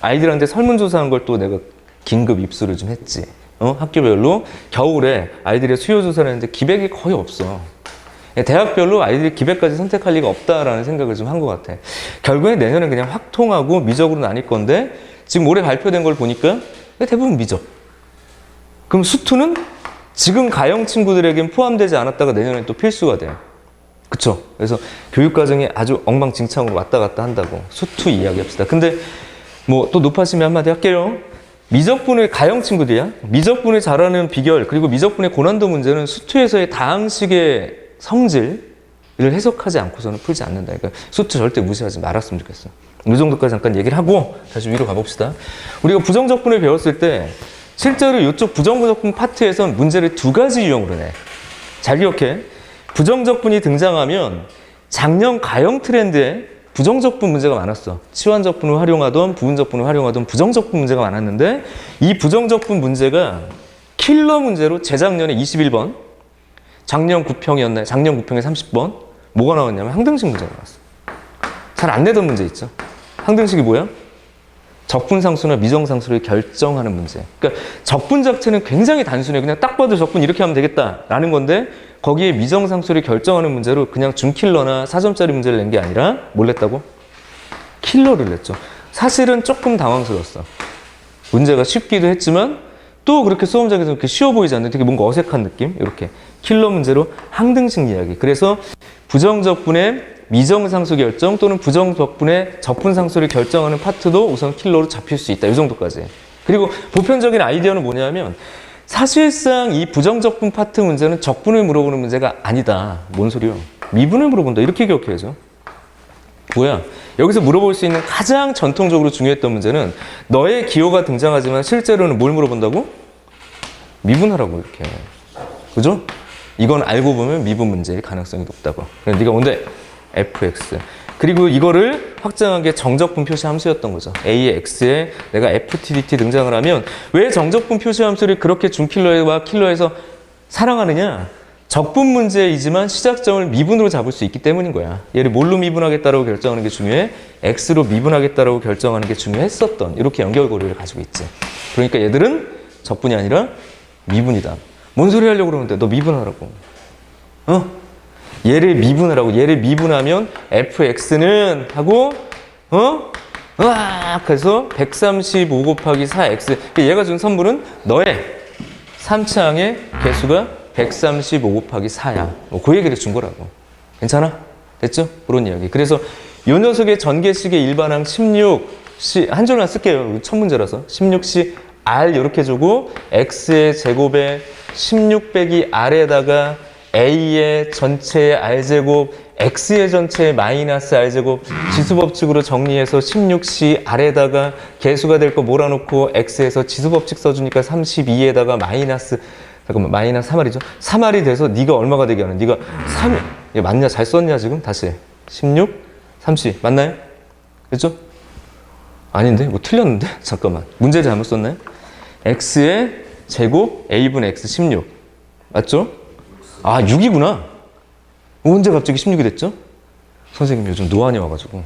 아이들한테 설문조사한 걸 또 내가 긴급 입수를 좀 했지. 학교별로 겨울에 아이들의 수요 조사를 했는데 기백이 거의 없어. 대학별로 아이들이 기백까지 선택할 리가 없다라는 생각을 좀 한 것 같아. 결국에 내년에 그냥 확통하고 미적으로 나뉠 건데 지금 올해 발표된 걸 보니까 대부분 미적. 그럼 수투는 지금 가형 친구들에겐 포함되지 않았다가 내년에 또 필수가 돼. 그쵸? 그래서 교육과정이 아주 엉망진창으로 왔다 갔다 한다고. 수투 이야기합시다. 근데 뭐 또 높아지면 한마디 할게요. 미적분의 가형 친구들이야. 미적분을 잘하는 비결 그리고 미적분의 고난도 문제는 수투에서의 다항식의 성질을 해석하지 않고서는 풀지 않는다. 그러니까 수투 절대 무시하지 말았으면 좋겠어. 이 정도까지 잠깐 얘기를 하고 다시 위로 가봅시다. 우리가 부정적분을 배웠을 때 실제로 이쪽 부정적분 파트에선 문제를 두 가지 유형으로 내. 잘 기억해. 부정적분이 등장하면 작년 가형 트렌드에 부정적분 문제가 많았어. 치환적분을 활용하던 부분적분을 활용하던 부정적분 문제가 많았는데 이 부정적분 문제가 킬러 문제로 재작년에 21번, 작년 9평이었나요? 작년 9평에 30번 뭐가 나왔냐면 항등식 문제가 나왔어. 잘 안 내던 문제 있죠. 항등식이 뭐야? 적분상수나 미정상수를 결정하는 문제. 그러니까 적분 자체는 굉장히 단순해. 그냥 딱 봐도 적분 이렇게 하면 되겠다라는 건데 거기에 미정상수를 결정하는 문제로 그냥 준킬러나 4점짜리 문제를 낸 게 아니라 뭘 냈다고? 킬러를 냈죠. 사실은 조금 당황스러웠어. 문제가 쉽기도 했지만 또 그렇게 수험장에서 그렇게 쉬워 보이지 않는 되게 뭔가 어색한 느낌? 이렇게 킬러 문제로 항등식 이야기. 그래서 부정적분의 미정상수 결정 또는 부정적분의 적분상수를 결정하는 파트도 우선 킬러로 잡힐 수 있다. 이 정도까지. 그리고 보편적인 아이디어는 뭐냐면 사실상 이 부정적분 파트 문제는 적분을 물어보는 문제가 아니다. 뭔 소리요? 미분을 물어본다. 이렇게 기억해야죠. 뭐야? 여기서 물어볼 수 있는 가장 전통적으로 중요했던 문제는 너의 기호가 등장하지만 실제로는 뭘 물어본다고? 미분하라고 이렇게. 그죠? 이건 알고 보면 미분 문제일 가능성이 높다고. 그래서 네가 뭔데? fx. 그리고 이거를 확장한 게 정적분 표시 함수였던 거죠. a의 x에 내가 ftdt 등장을 하면 왜 정적분 표시 함수를 그렇게 준킬러와 킬러에서 사랑하느냐? 적분 문제이지만 시작점을 미분으로 잡을 수 있기 때문인 거야. 얘를 뭘로 미분하겠다라고 결정하는 게 중요해? x로 미분하겠다라고 결정하는 게 중요했었던 이렇게 연결고리를 가지고 있지. 그러니까 얘들은 적분이 아니라 미분이다. 뭔 소리 하려고 그러는데 너 미분하라고. 얘를 미분하라고. 얘를 미분하면 fx는 하고 그래서 135 곱하기 4x. 얘가 준 선물은 너의 3차항의 개수가 135 곱하기 4야. 그 얘기를 준 거라고. 괜찮아? 됐죠? 그런 이야기. 그래서 이 녀석의 전개식의 일반항 16C 한 줄만 쓸게요. 첫 문제라서 16C R 이렇게 주고 x의 제곱에 16 빼기 r에다가 a의 전체의 r제곱, x의 전체의 마이너스 r제곱 지수법칙으로 정리해서 16C r에다가 개수가 될 거 몰아놓고 x에서 지수법칙 써주니까 32에다가 마이너스 3r이죠. 3r이 돼서 네가 얼마가 되게 하는? 네가 3, 얘 맞냐? 잘 썼냐 지금? 다시 16, 30 맞나요? 그렇죠? 아닌데? 뭐 틀렸는데? 잠깐만. 문제 잘못 썼나요? x의 제곱 a분의 x 16 맞죠? 아 6이구나. 언제 갑자기 16이 됐죠? 선생님 요즘 노안이 와가지고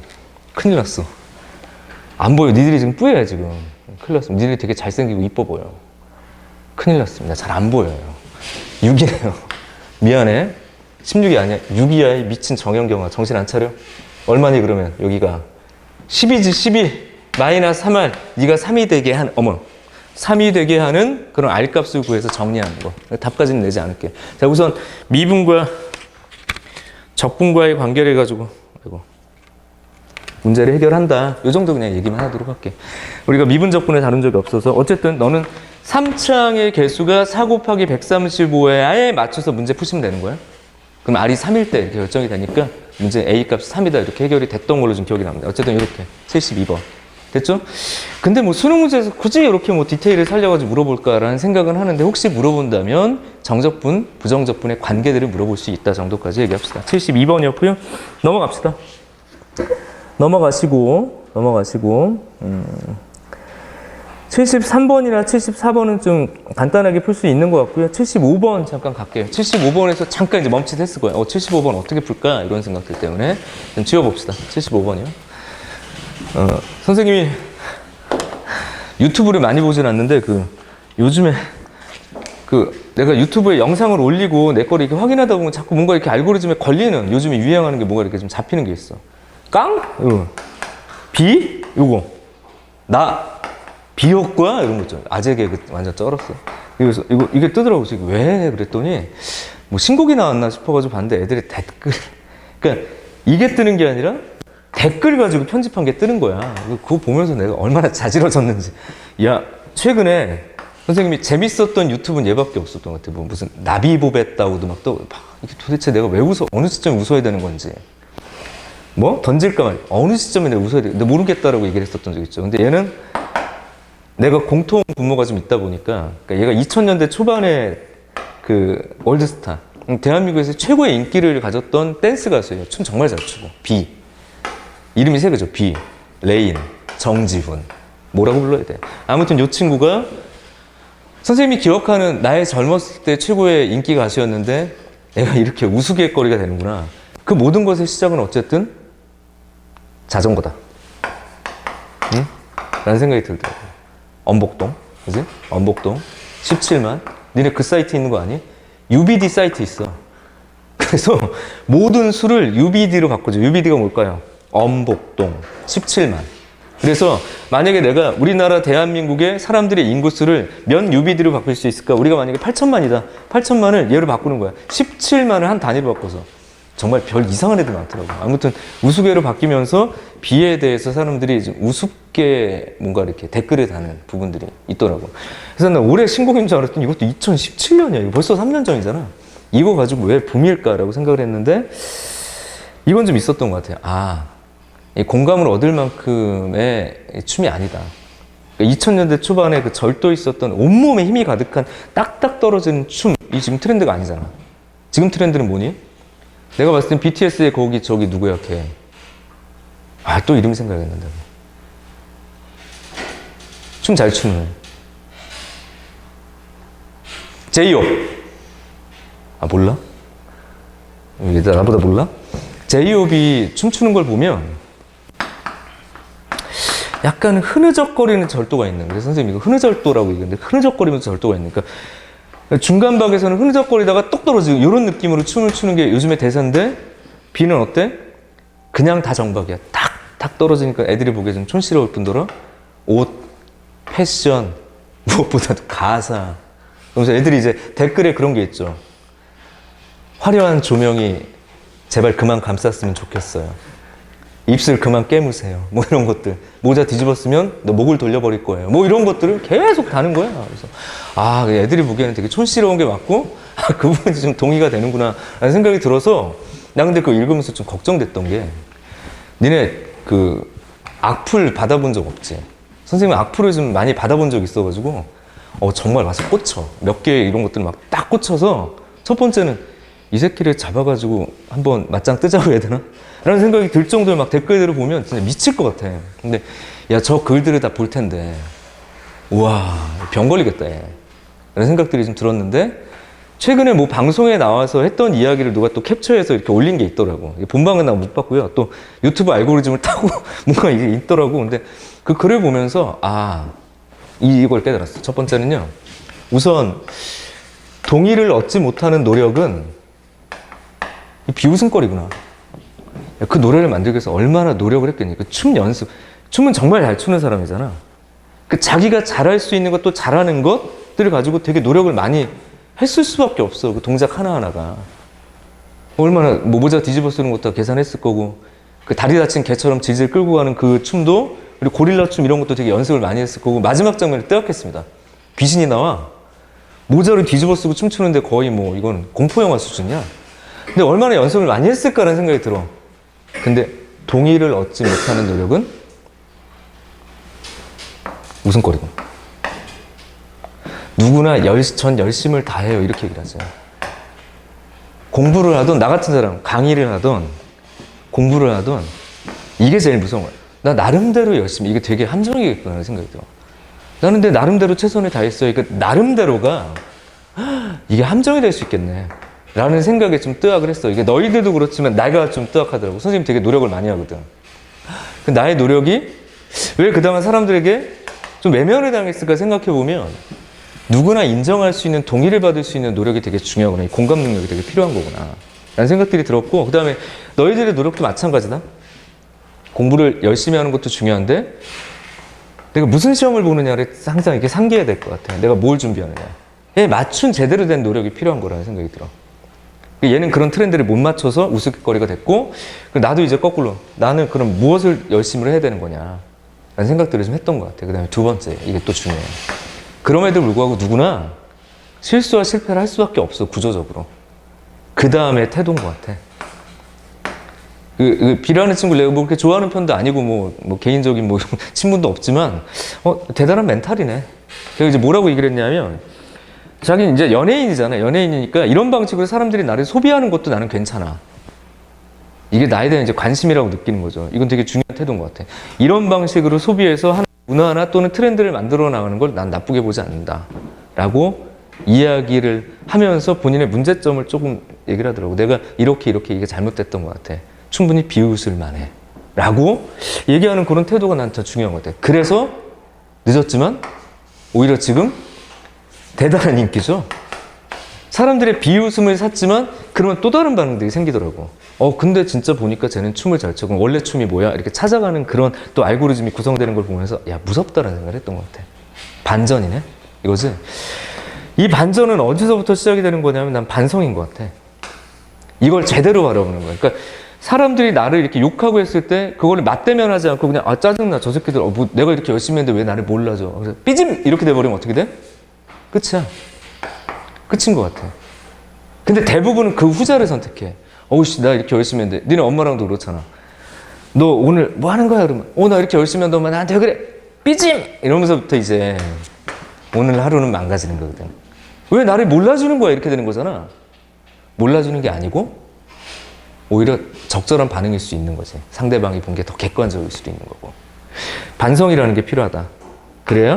큰일 났어. 안 보여. 니들이 지금 뿌예요 지금. 큰일 났어. 니들이 되게 잘생기고 이뻐 보여. 큰일 났습니다. 잘 안 보여요. 6이에요. 미안해. 16이 아니야. 6이야. 이 미친 정연경아. 정신 안 차려? 얼마니 그러면 여기가 10이지 12. 마이너스 3R. 네가 3이 되게 한 3이 되게 하는 그런 R값을 구해서 정리하는 거. 답까지는 내지 않을게. 자, 우선 미분과 적분과의 관계를 해가지고 문제를 해결한다. 이 정도 그냥 얘기만 하도록 할게. 우리가 미분 적분을 다룬 적이 없어서 어쨌든 너는 3차항의 개수가 4 곱하기 135에 맞춰서 문제 푸시면 되는 거야. 그럼 R이 3일 때 이렇게 결정이 되니까 문제 A값이 3이다 이렇게 해결이 됐던 걸로 좀 기억이 납니다. 어쨌든 이렇게 72번. 됐죠? 근데 뭐 수능 문제에서 굳이 이렇게 뭐 디테일을 살려가지고 물어볼까라는 생각은 하는데 혹시 물어본다면 정적분, 부정적분의 관계들을 물어볼 수 있다 정도까지 얘기합시다. 72번이었고요. 넘어갑시다. 넘어가시고 73번이나 74번은 좀 간단하게 풀 수 있는 것 같고요. 75번 잠깐 갈게요. 75번에서 잠깐 이제 멈칫했을 거예요. 75번 어떻게 풀까? 이런 생각들 때문에 좀 지워봅시다. 75번이요. 선생님이 유튜브를 많이 보진 않는데 요즘에 내가 유튜브에 영상을 올리고 내 거를 이렇게 확인하다 보면 자꾸 뭔가 이렇게 알고리즘에 걸리는, 요즘에 유행하는 게 뭔가 이렇게 좀 잡히는 게 있어. 깡? 비? 요거. 비효과? 이런 거 있잖아. 아재 개그 완전 쩔었어. 그래서 이게 뜨더라고. 지금 왜? 그랬더니 뭐 신곡이 나왔나 싶어가지고 봤는데 애들이 댓글. 그러니까 이게 뜨는 게 아니라 댓글 가지고 편집한 게 뜨는 거야. 그거 보면서 내가 얼마나 자지러졌는지. 야, 최근에 선생님이 재밌었던 유튜브는 얘밖에 없었던 것 같아. 뭐 무슨 나비보뱉다고도 막 이게 도대체 내가 왜 어느 시점에 웃어야 되는 건지. 뭐? 던질까 말이야. 어느 시점에 내가 웃어야 돼. 근데 모르겠다라고 얘기를 했었던 적 있죠. 근데 얘는 내가 공통 분모가 좀 있다 보니까, 그러니까 얘가 2000년대 초반에 월드스타, 대한민국에서 최고의 인기를 가졌던 댄스 가수예요. 춤 정말 잘 추고. 이름이 세 개죠. 레인, 정지훈. 뭐라고 불러야 돼? 아무튼 이 친구가 선생님이 기억하는 나의 젊었을 때 최고의 인기 가수였는데 얘가 이렇게 우스갯거리가 되는구나. 그 모든 것의 시작은 어쨌든 자전거다. 응? 라는 생각이 들더라고요. 엄복동, 그지? 엄복동 17만. 니네 그 사이트 있는 거 아니? UBD 사이트 있어. 그래서 모든 수를 UBD로 바꾸죠. UBD가 뭘까요? 엄복동 17만. 그래서 만약에 내가 우리나라 대한민국의 사람들의 인구수를 몇 UBD로 바꿀 수 있을까? 우리가 만약에 8천만이다. 8천만을 얘로 바꾸는 거야. 17만을 한 단위로 바꿔서. 정말 별 이상한 애들 많더라고. 아무튼 우스개로 바뀌면서 비에 대해서 사람들이 좀 우습게 뭔가 이렇게 댓글을 다는 부분들이 있더라고. 그래서 난 올해 신곡인 줄 알았더니 이것도 2017년이야. 이거 벌써 3년 전이잖아. 이거 가지고 왜 붐일까라고 생각을 했는데 이건 좀 있었던 것 같아요. 이 공감을 얻을 만큼의 춤이 아니다. 2000년대 초반에 그 절도 있었던 온몸에 힘이 가득한 딱딱 떨어지는 춤, 이 지금 트렌드가 아니잖아. 지금 트렌드는 뭐니? 내가 봤을 땐 BTS의 저기 누구야, 걔. 또 이름이 생각이 안 난다. 춤 잘 추는. 제이홉. 몰라? 얘들 나보다 몰라? 제이홉이 춤추는 걸 보면 약간 흐느적거리는 절도가 있는. 그래서 선생님이 이거 흐느절도라고 얘기하는데 흐느적거리면서 절도가 있는. 그러니까 중간박에서는 흐느적거리다가 똑 떨어지고 이런 느낌으로 춤을 추는 게 요즘의 대세인데 비는 어때? 그냥 다 정박이야. 탁 떨어지니까 애들이 보기에 좀 촌스러울 뿐더러 옷, 패션, 무엇보다도 가사. 그러면서 애들이 이제 댓글에 그런 게 있죠. 화려한 조명이 제발 그만 감쌌으면 좋겠어요. 입술 그만 깨무세요. 뭐 이런 것들. 모자 뒤집었으면 너 목을 돌려버릴 거예요. 뭐 이런 것들을 계속 다는 거야. 그래서 애들이 보기에는 되게 촌스러운 게 맞고 그 부분이 좀 동의가 되는구나 라는 생각이 들어서 나 근데 그거 읽으면서 좀 걱정됐던 게 니네 악플 받아본 적 없지? 선생님 악플을 좀 많이 받아본 적 있어가지고 정말 와서 꽂혀. 몇 개 이런 것들 막 딱 꽂혀서 첫 번째는 이 새끼를 잡아가지고 한번 맞짱 뜨자고 해야 되나? 라는 생각이 들 정도로 막 댓글들을 보면 진짜 미칠 것 같아. 근데 저 글들을 다 볼 텐데 우와 병 걸리겠다 얘. 라는 생각들이 좀 들었는데 최근에 뭐 방송에 나와서 했던 이야기를 누가 또 캡처해서 이렇게 올린 게 있더라고. 본방은 나 못 봤고요. 또 유튜브 알고리즘을 타고 뭔가 이게 있더라고. 근데 그 글을 보면서 이걸 깨달았어. 첫 번째는요. 우선 동의를 얻지 못하는 노력은 비웃음거리구나. 그 노래를 만들기 위해서 얼마나 노력을 했겠니? 춤 연습. 춤은 정말 잘 추는 사람이잖아. 자기가 잘할 수 있는 것 또 잘하는 것들을 가지고 되게 노력을 많이 했을 수밖에 없어. 그 동작 하나하나가. 얼마나 모자 뒤집어 쓰는 것도 다 계산했을 거고, 다리 다친 개처럼 질질 끌고 가는 그 춤도, 그리고 고릴라 춤 이런 것도 되게 연습을 많이 했을 거고, 마지막 장면을 뜨겁겠습니다. 귀신이 나와. 모자를 뒤집어 쓰고 춤추는데 거의 뭐 이건 공포영화 수준이야. 근데 얼마나 연습을 많이 했을까라는 생각이 들어. 근데 동의를 얻지 못하는 노력은 웃음거리고. 누구나 전 열심을 다해요. 이렇게 얘기를 하죠. 공부를 하던, 나 같은 사람, 강의를 하던, 공부를 하던, 이게 제일 무서운 거야. 나 나름대로 열심히, 이게 되게 함정이겠구나 생각이 들어. 나는 내 나름대로 최선을 다했어요. 그러니까 나름대로가 이게 함정이 될 수 있겠네 라는 생각에 좀 뜨악을 했어. 이게 너희들도 그렇지만 내가 좀 뜨악하더라고. 선생님 되게 노력을 많이 하거든. 그 나의 노력이 왜 그동안 사람들에게 좀 외면을 당했을까 생각해보면 누구나 인정할 수 있는, 동의를 받을 수 있는 노력이 되게 중요하구나. 이 공감 능력이 되게 필요한 거구나 라는 생각들이 들었고, 그 다음에 너희들의 노력도 마찬가지다. 공부를 열심히 하는 것도 중요한데 내가 무슨 시험을 보느냐를 항상 이렇게 상기해야 될 것 같아. 내가 뭘 준비하느냐. 맞춘 제대로 된 노력이 필요한 거라는 생각이 들어. 얘는 그런 트렌드를 못 맞춰서 우스갯거리가 됐고, 나도 이제 거꾸로 나는 그럼 무엇을 열심히 해야 되는 거냐 라는 생각들을 좀 했던 것 같아. 그 다음에 두 번째, 이게 또 중요해. 그럼에도 불구하고 누구나 실수와 실패를 할 수밖에 없어, 구조적으로. 그 다음에 태도인 것 같아. 비라는 친구 내가 뭐 그렇게 좋아하는 편도 아니고 뭐 개인적인 뭐 친분도 없지만 대단한 멘탈이네. 그래서 이제 뭐라고 얘기를 했냐면, 자기는 이제 연예인이잖아. 연예인이니까 이런 방식으로 사람들이 나를 소비하는 것도 나는 괜찮아. 이게 나에 대한 이제 관심이라고 느끼는 거죠. 이건 되게 중요한 태도인 것 같아. 이런 방식으로 소비해서 하는 문화나 또는 트렌드를 만들어 나가는 걸 난 나쁘게 보지 않는다 라고 이야기를 하면서 본인의 문제점을 조금 얘기를 하더라고. 내가 이렇게 이게 잘못됐던 것 같아. 충분히 비웃을 만해 라고 얘기하는 그런 태도가 난 더 중요한 것 같아. 그래서 늦었지만 오히려 지금 대단한 인기죠. 사람들의 비웃음을 샀지만 그러면 또 다른 반응들이 생기더라고. 근데 진짜 보니까 쟤는 춤을 잘 춰. 그럼 원래 춤이 뭐야? 이렇게 찾아가는 그런 또 알고리즘이 구성되는 걸 보면서 야, 무섭다라는 생각을 했던 것 같아. 반전이네? 이거지? 이 반전은 어디서부터 시작이 되는 거냐면 난 반성인 것 같아. 이걸 제대로 바라보는 거야. 그러니까 사람들이 나를 이렇게 욕하고 했을 때 그거를 맞대면하지 않고 그냥 짜증나 저 새끼들 뭐 내가 이렇게 열심히 했는데 왜 나를 몰라줘. 그래서 삐짐 이렇게 돼버리면 어떻게 돼? 끝이야. 끝인 것 같아. 근데 대부분은 그 후자를 선택해. 어우씨 나 이렇게 열심히 했는데 니네 엄마랑도 그렇잖아. 너 오늘 뭐 하는 거야? 그러면 나 이렇게 열심히 한다고 나한테 왜 그래? 삐짐! 이러면서부터 이제 오늘 하루는 망가지는 거거든. 왜 나를 몰라주는 거야? 이렇게 되는 거잖아. 몰라주는 게 아니고 오히려 적절한 반응일 수 있는 거지. 상대방이 본 게 더 객관적일 수도 있는 거고. 반성이라는 게 필요하다. 그래야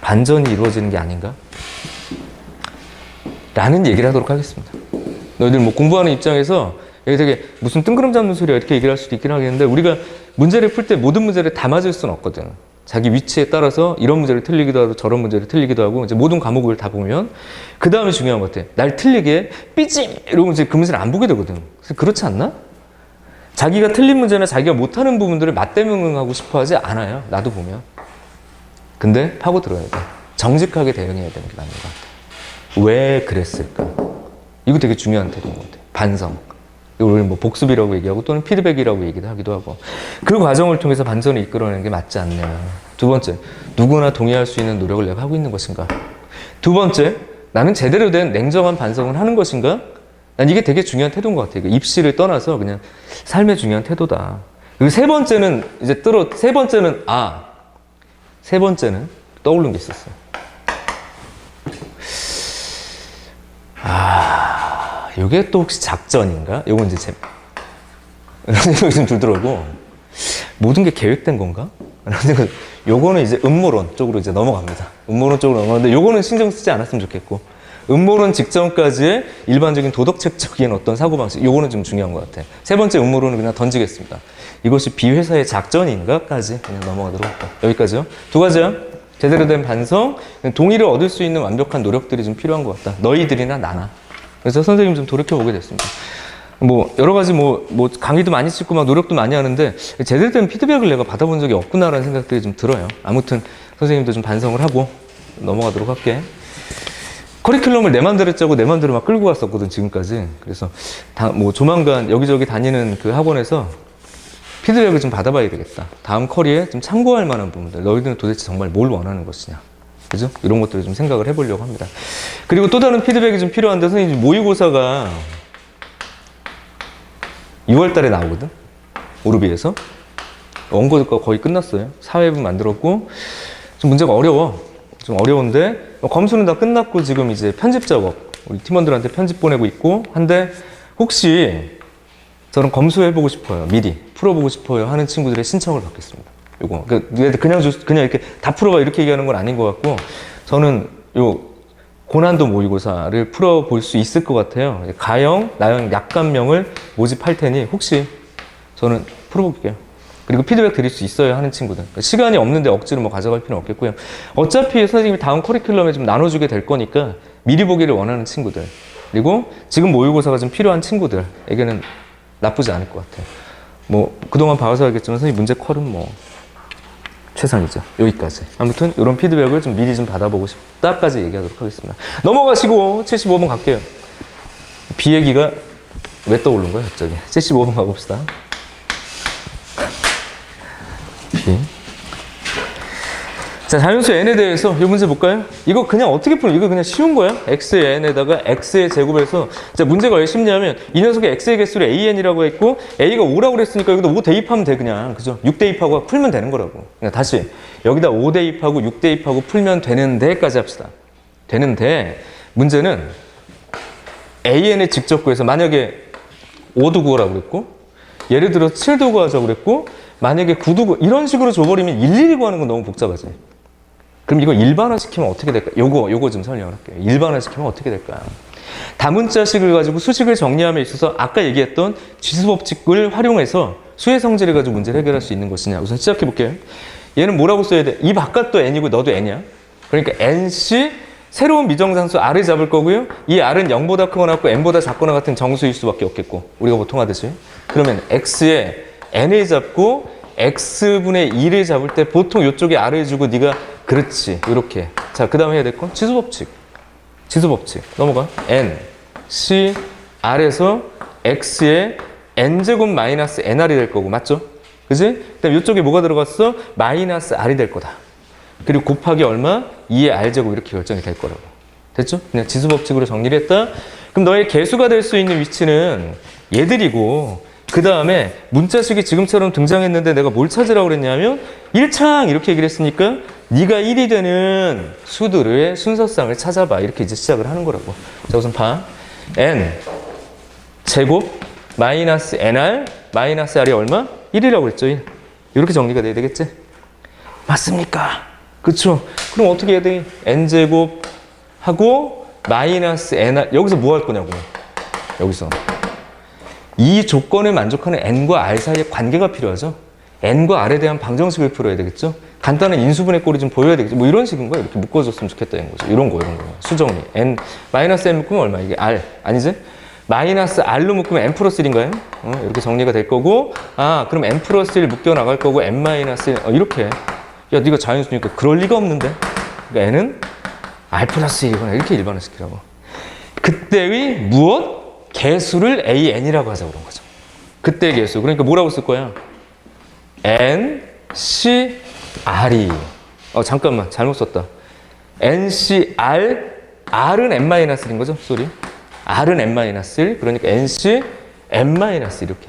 반전이 이루어지는 게 아닌가? 라는 얘기를 하도록 하겠습니다. 너희들 뭐 공부하는 입장에서 여기 되게 무슨 뜬구름 잡는 소리야 이렇게 얘기를 할 수도 있긴 하겠는데, 우리가 문제를 풀 때 모든 문제를 다 맞을 수는 없거든. 자기 위치에 따라서 이런 문제를 틀리기도 하고 저런 문제를 틀리기도 하고, 이제 모든 과목을 다 보면 그 다음에 중요한 것 같아. 날 틀리게 삐짐! 이러고 이제 그 문제를 안 보게 되거든. 그래서 그렇지 않나? 자기가 틀린 문제나 자기가 못하는 부분들을 맞대응하고 싶어 하지 않아요. 나도 보면. 근데 파고 들어야 돼. 정직하게 대응해야 되는 게 맞는 것 같아. 왜 그랬을까? 이거 되게 중요한 태도인 것 같아. 반성. 이걸 뭐 복습이라고 얘기하고 또는 피드백이라고 얘기도 하기도 하고, 그 과정을 통해서 반전을 이끌어내는 게 맞지 않냐. 두 번째, 누구나 동의할 수 있는 노력을 내가 하고 있는 것인가. 두 번째, 나는 제대로 된 냉정한 반성을 하는 것인가. 난 이게 되게 중요한 태도인 것 같아. 입시를 떠나서 그냥 삶의 중요한 태도다. 그리고 세 번째는 세 번째는 떠오른 게 있었어. 이게 또 혹시 작전인가? 요건 이제 라는 생각이 좀 들더라고. 모든 게 계획된 건가? 라는 생각. 요거는 이제 음모론 쪽으로 이제 넘어갑니다. 음모론 쪽으로 넘어가는데 요거는 신경 쓰지 않았으면 좋겠고, 음모론 직전까지의 일반적인 도덕책적인 어떤 사고방식, 요거는 좀 중요한 것 같아. 세 번째 음모론은 그냥 던지겠습니다. 이것이 비회사의 작전인가?까지 그냥 넘어가도록 할게요. 여기까지요. 두 가지야. 제대로 된 반성, 동의를 얻을 수 있는 완벽한 노력들이 좀 필요한 것 같다. 너희들이나 나나. 그래서 선생님 좀 돌이켜보게 됐습니다. 뭐 여러 가지 뭐 강의도 많이 찍고 막 노력도 많이 하는데 제대로 된 피드백을 내가 받아본 적이 없구나라는 생각들이 좀 들어요. 아무튼 선생님도 좀 반성을 하고 넘어가도록 할게. 커리큘럼을 내 맘대로 짜고 내 맘대로 막 끌고 갔었거든, 지금까지. 그래서 뭐 조만간 여기저기 다니는 그 학원에서 피드백을 좀 받아봐야 되겠다. 다음 커리에 좀 참고할 만한 부분들. 너희들은 도대체 정말 뭘 원하는 것이냐. 그죠? 이런 것들을 좀 생각을 해보려고 합니다. 그리고 또 다른 피드백이 좀 필요한데, 선생님 모의고사가 6월 달에 나오거든? 오르비에서. 원고가 거의 끝났어요. 사회부 만들었고, 좀 문제가 어려워. 좀 어려운데, 검수는 다 끝났고, 지금 이제 편집 작업, 우리 팀원들한테 편집 보내고 있고, 한데, 혹시 저는 검수해보고 싶어요. 미리. 풀어보고 싶어요. 하는 친구들의 신청을 받겠습니다. 요거. 그냥 이렇게 다 풀어봐 이렇게 얘기하는 건 아닌 것 같고, 저는 요 고난도 모의고사를 풀어볼 수 있을 것 같아요. 가형, 나형, 약간명을 모집할 테니 혹시 저는 풀어볼게요. 그리고 피드백 드릴 수 있어야 하는 친구들. 시간이 없는데 억지로 뭐 가져갈 필요는 없겠고요. 어차피 선생님이 다음 커리큘럼에 좀 나눠주게 될 거니까 미리 보기를 원하는 친구들, 그리고 지금 모의고사가 좀 필요한 친구들에게는 나쁘지 않을 것 같아요. 뭐 그동안 봐서 알겠지만 선생님 문제 컬은 뭐 최상이죠. 여기까지. 아무튼 이런 피드백을 좀 미리 좀 받아보고 싶다까지 얘기하도록 하겠습니다. 넘어가시고 75번 갈게요. 비얘기가 왜 떠오른 거야 갑자기? 75번 가봅시다. B. 자, 자연수 n에 대해서 이 문제 볼까요? 이거 그냥 어떻게 풀어? 이거 그냥 쉬운 거야. x의 n에다가 x의 제곱에서, 자, 문제가 왜 쉽냐면 이 녀석의 x의 개수를 an이라고 했고 a가 5라고 그랬으니까 여기다 5 대입하면 돼. 그냥 그죠? 6 대입하고 풀면 되는 거라고. 그냥 다시 여기다 5 대입하고 6 대입하고 풀면 되는데까지 합시다. 되는데 문제는 an을 직접 구해서, 만약에 5도 구하라고 그랬고 예를 들어 7도 구하자고 그랬고 만약에 9도 구, 이런 식으로 줘버리면 일일이 구하는 건 너무 복잡하지. 그럼 이거 일반화시키면 어떻게 될까요? 요거 좀 설명을 할게요. 일반화시키면 어떻게 될까요? 다문자식을 가지고 수식을 정리함에 있어서 아까 얘기했던 지수법칙을 활용해서 수의 성질을 가지고 문제를 해결할 수 있는 것이냐. 우선 시작해 볼게요. 얘는 뭐라고 써야 돼? 이 바깥도 n이고 너도 n이야. 그러니까 nC 새로운 미정상수 r을 잡을 거고요. 이 r은 0보다 크거나 같고 n보다 작거나 같은 정수일 수밖에 없겠고, 우리가 보통 하듯이. 그러면 x에 n을 잡고 x분의 2를 잡을 때 보통 이쪽에 r을 주고 네가 그렇지 이렇게. 자, 그 다음에 해야 될 건 지수법칙. 지수법칙 넘어가. n c r에서 x에 n제곱 마이너스 nr이 될 거고, 맞죠? 그지? 그 다음에 이쪽에 뭐가 들어갔어? 마이너스 r이 될 거다. 그리고 곱하기 얼마? 2의 r제곱 이렇게 결정이 될 거라고. 됐죠? 그냥 지수법칙으로 정리를 했다. 그럼 너의 개수가 될 수 있는 위치는 얘들이고, 그 다음에 문자식이 지금처럼 등장했는데 내가 뭘 찾으라고 그랬냐면 1창 이렇게 얘기를 했으니까 네가 1이 되는 수들의 순서상을 찾아봐. 이렇게 이제 시작을 하는 거라고. 자, 우선 봐. n 제곱 마이너스 nr 마이너스 r이 얼마? 1이라고 그랬죠. 1. 이렇게 정리가 돼야 되겠지? 맞습니까? 그쵸? 그럼 어떻게 해야 돼? n제곱 하고 마이너스 nr, 여기서 뭐 할 거냐고. 여기서 이 조건을 만족하는 n과 r 사이의 관계가 필요하죠. n과 r에 대한 방정식을 풀어야 되겠죠. 간단한 인수분해 꼴이 좀 보여야 되겠죠. 뭐 이런 식인 거야. 이렇게 묶어줬으면 좋겠다 이런 거죠. 이런 거. 수정리. n 마이너스 n 묶으면 얼마? 이게 r 아니지? 마이너스 r로 묶으면 n 플러스 1인가요? 이렇게 정리가 될 거고, 아 그럼 n 플러스 1 묶여 나갈 거고 n 마이너스 1 이렇게. 야, 네가 자연수니까 그럴 리가 없는데. 그러니까 n은 r 플러스 1이거나 이렇게 일반화시키라고. 그때의 무엇? 개수를 an이라고 하자고 그런 거죠. 그때의 개수. 그러니까 뭐라고 쓸 거야? n, c, r이. 잠깐만. 잘못 썼다. n, c, r. r은 n-1인 거죠? 쏘리. r은 n-1. 그러니까 n, c, n-1 이렇게.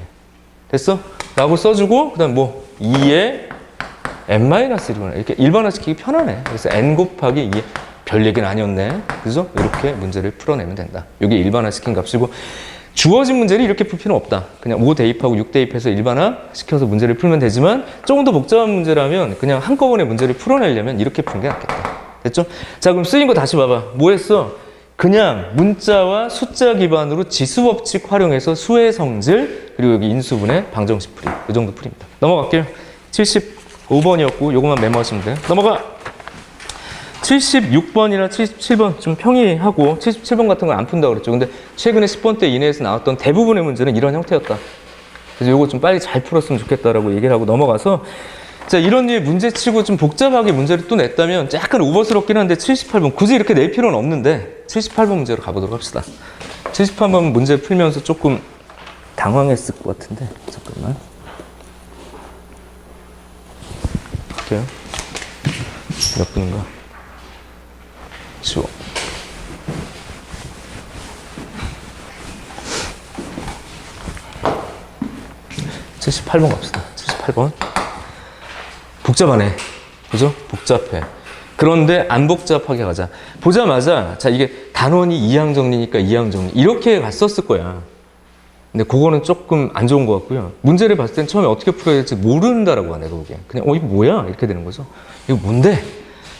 됐어? 라고 써주고, 그 다음 뭐? 2에 n-1이구나. 이렇게 일반화시키기 편하네. 그래서 n 곱하기 2에 별 얘기는 아니었네. 그죠? 이렇게 문제를 풀어내면 된다. 이게 일반화시킨 값이고, 주어진 문제를 이렇게 풀 필요는 없다. 그냥 5 대입하고 6 대입해서 일반화시켜서 문제를 풀면 되지만, 조금 더 복잡한 문제라면 그냥 한꺼번에 문제를 풀어내려면 이렇게 푸는 게 낫겠다. 됐죠? 자, 그럼 쓰인 거 다시 봐봐. 뭐 했어? 그냥 문자와 숫자 기반으로 지수법칙 활용해서 수의 성질, 그리고 여기 인수분해, 방정식 풀이. 이 정도 풀입니다. 넘어갈게요. 75번이었고 요것만 메모하시면 돼요. 넘어가! 76번이나 77번 좀 평이하고 77번 같은 건 안 푼다고 그랬죠. 근데 최근에 10번 때 이내에서 나왔던 대부분의 문제는 이런 형태였다. 그래서 요거 좀 빨리 잘 풀었으면 좋겠다라고 얘기를 하고 넘어가서, 자, 이런 류의 문제치고 좀 복잡하게 문제를 또 냈다면 약간 오버스럽긴 한데 78번 굳이 이렇게 낼 필요는 없는데 78번 문제로 가보도록 합시다. 78번 문제 풀면서 조금 당황했을 것 같은데 잠깐만. 볼게요. 몇 분인가? 지워. (78번) 갑시다. 78번. 복잡하네. 그죠? 복잡해. 그런데 안 복잡하게 가자. 보자마자, 자, 이게 단원이 2항 정리니까 2항 정리. 이렇게 갔었을 거야. 근데 그거는 조금 안 좋은 것 같고요. 문제를 봤을 땐 처음에 어떻게 풀어야 될지 모른다라고 하네, 내가 보기엔. 그냥, 이거 뭐야? 이렇게 되는 거죠. 이거 뭔데?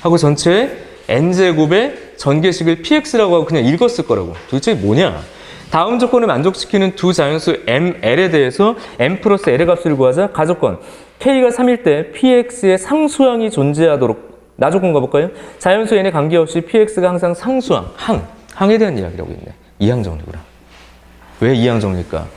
하고 전체 n제곱의 전개식을 px라고 하고 그냥 읽었을 거라고. 도대체 이게 뭐냐? 다음 조건을 만족시키는 두 자연수 ml에 대해서 m 플러스 l의 값을 구하자. 가조건. k가 3일 때 px의 상수항이 존재하도록. 나조건 가볼까요? 자연수 n에 관계없이 px가 항상 상수항, 항에 대한 이야기라고 있네. 이항 정리구나. 왜 이항 정리일까?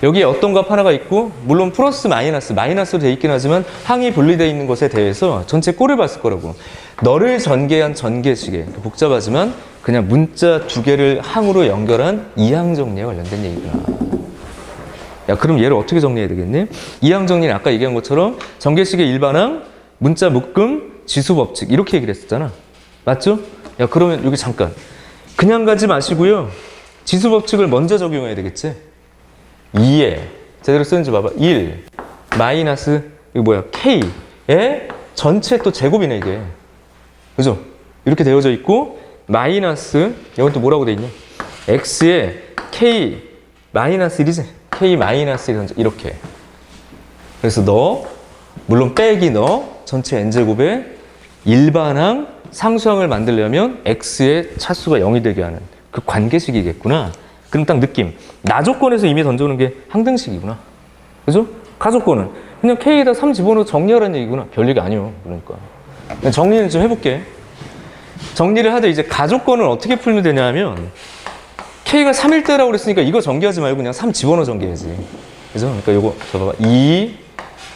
여기에 어떤 값 하나가 있고 물론 플러스 마이너스로 돼 있긴 하지만 항이 분리되어 있는 것에 대해서 전체 꼴을 봤을 거라고. 너를 전개한 전개식에 복잡하지만 그냥 문자 두 개를 항으로 연결한 이항 정리에 관련된 얘기구나. 야, 그럼 얘를 어떻게 정리해야 되겠니? 이항 정리는 아까 얘기한 것처럼 전개식의 일반항, 문자 묶음, 지수 법칙 이렇게 얘기를 했었잖아. 맞죠? 야, 그러면 여기 잠깐 그냥 가지 마시고요. 지수 법칙을 먼저 적용해야 되겠지? 2에 제대로 쓰는지 봐봐. 1 마이너스 이거 뭐야? K의 전체 또 제곱이네 이게. 그죠? 이렇게 되어져 있고 마이너스 이건 또 뭐라고 돼 있냐? X에 K 마이너스 1이지? K 마이너스 1 이렇게. 그래서 너 물론 빼기 너 전체 n제곱에 일반항 상수항을 만들려면 X의 차수가 0이 되게 하는 그 관계식이겠구나. 그럼 딱 느낌. 나조건에서 이미 던져오는 게 항등식이구나. 그죠? 가조건은 그냥 K에다 3 집어넣어 정리하라는 얘기구나. 별얘기 아니요. 그러니까. 정리를 좀 해볼게. 정리를 하되 이제 가조건을 어떻게 풀면 되냐 하면 K가 3일 때라고 그랬으니까 이거 전개하지 말고 그냥 3 집어넣어 전개해야지. 그죠? 그러니까 요거 저 봐봐. 2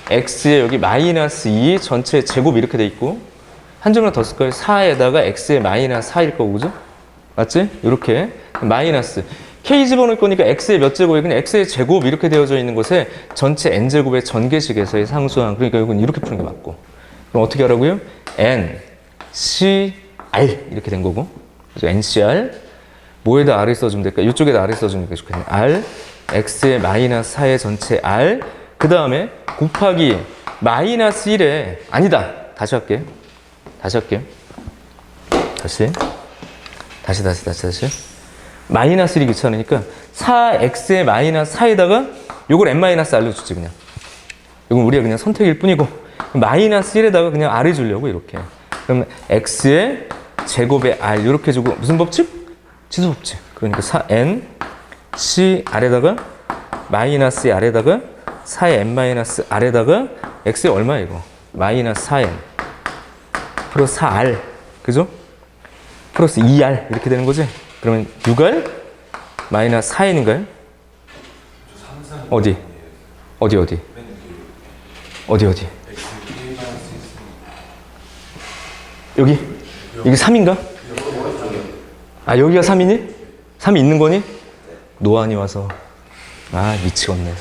X에 여기 마이너스 2 전체 제곱 이렇게 돼 있고 한 점을 더 쓸까요? 4에다가 X에 마이너스 4일 거고 그죠? 맞지? 이렇게 마이너스 K 집어넣을 거니까 X의 몇 제곱이 그냥 X의 제곱 이렇게 되어져 있는 곳에 전체 N제곱의 전개식에서의 상수항. 그러니까 이건 이렇게 푸는 게 맞고. 그럼 어떻게 하라고요? N, C, R 이렇게 된 거고. 그래서 NCR 뭐에다 R을 써주면 될까? 이쪽에다 R을 써주면 좋겠네. R, X의 마이너스 4의 전체 R 그 다음에 곱하기 마이너스 1에 아니다. 다시 할게. 다시. 마이너스 1이 귀찮으니까 4x의 마이너스 4에다가 요걸 n-r로 주지 그냥. 이건 우리가 그냥 선택일 뿐이고 마이너스 1에다가 그냥 r을 주려고 이렇게. 그러면 x의 제곱의 r 이렇게 주고 무슨 법칙? 지수 법칙. 그러니까 4n c r에다가 마이너스의 r에다가 4의 n-r에다가 x의 얼마 이거? 마이너스 4n 플러스 4r 그죠? 플러스 2r 이렇게 되는 거지? 그러면 6r 마이너스 4n인가요? 어디? 여기? 이게 3인가? 아 여기가 3이니? 3이 있는 거니? 노안이 와서 아 미치겠네.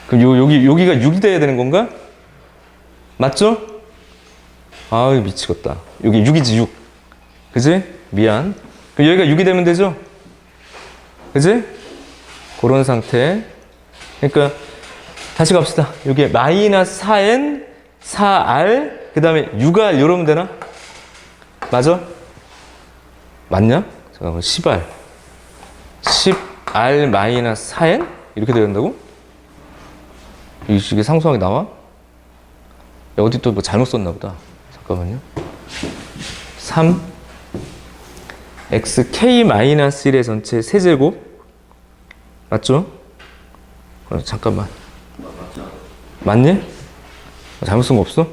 그럼 여기가 6이 돼야 되는 건가? 맞죠? 아유 미치겠다. 여기 6이지 6. 그지? 미안. 그럼 여기가 6이 되면 되죠? 그지? 그런 상태. 그러니까 다시 갑시다. 여기에 마이너스 4n 4r 그 다음에 6r 이러면 되나? 맞아? 맞냐? 잠깐만 10r 10r 마이너스 4n 이렇게 돼야 된다고? 이게 상수항이 나와? 야, 어디 또 뭐 잘못 썼나 보다. 잠깐만요. 3 xk-1의 전체 세제곱 맞죠? 잠깐만 맞니? 잘못 쓴 거 없어?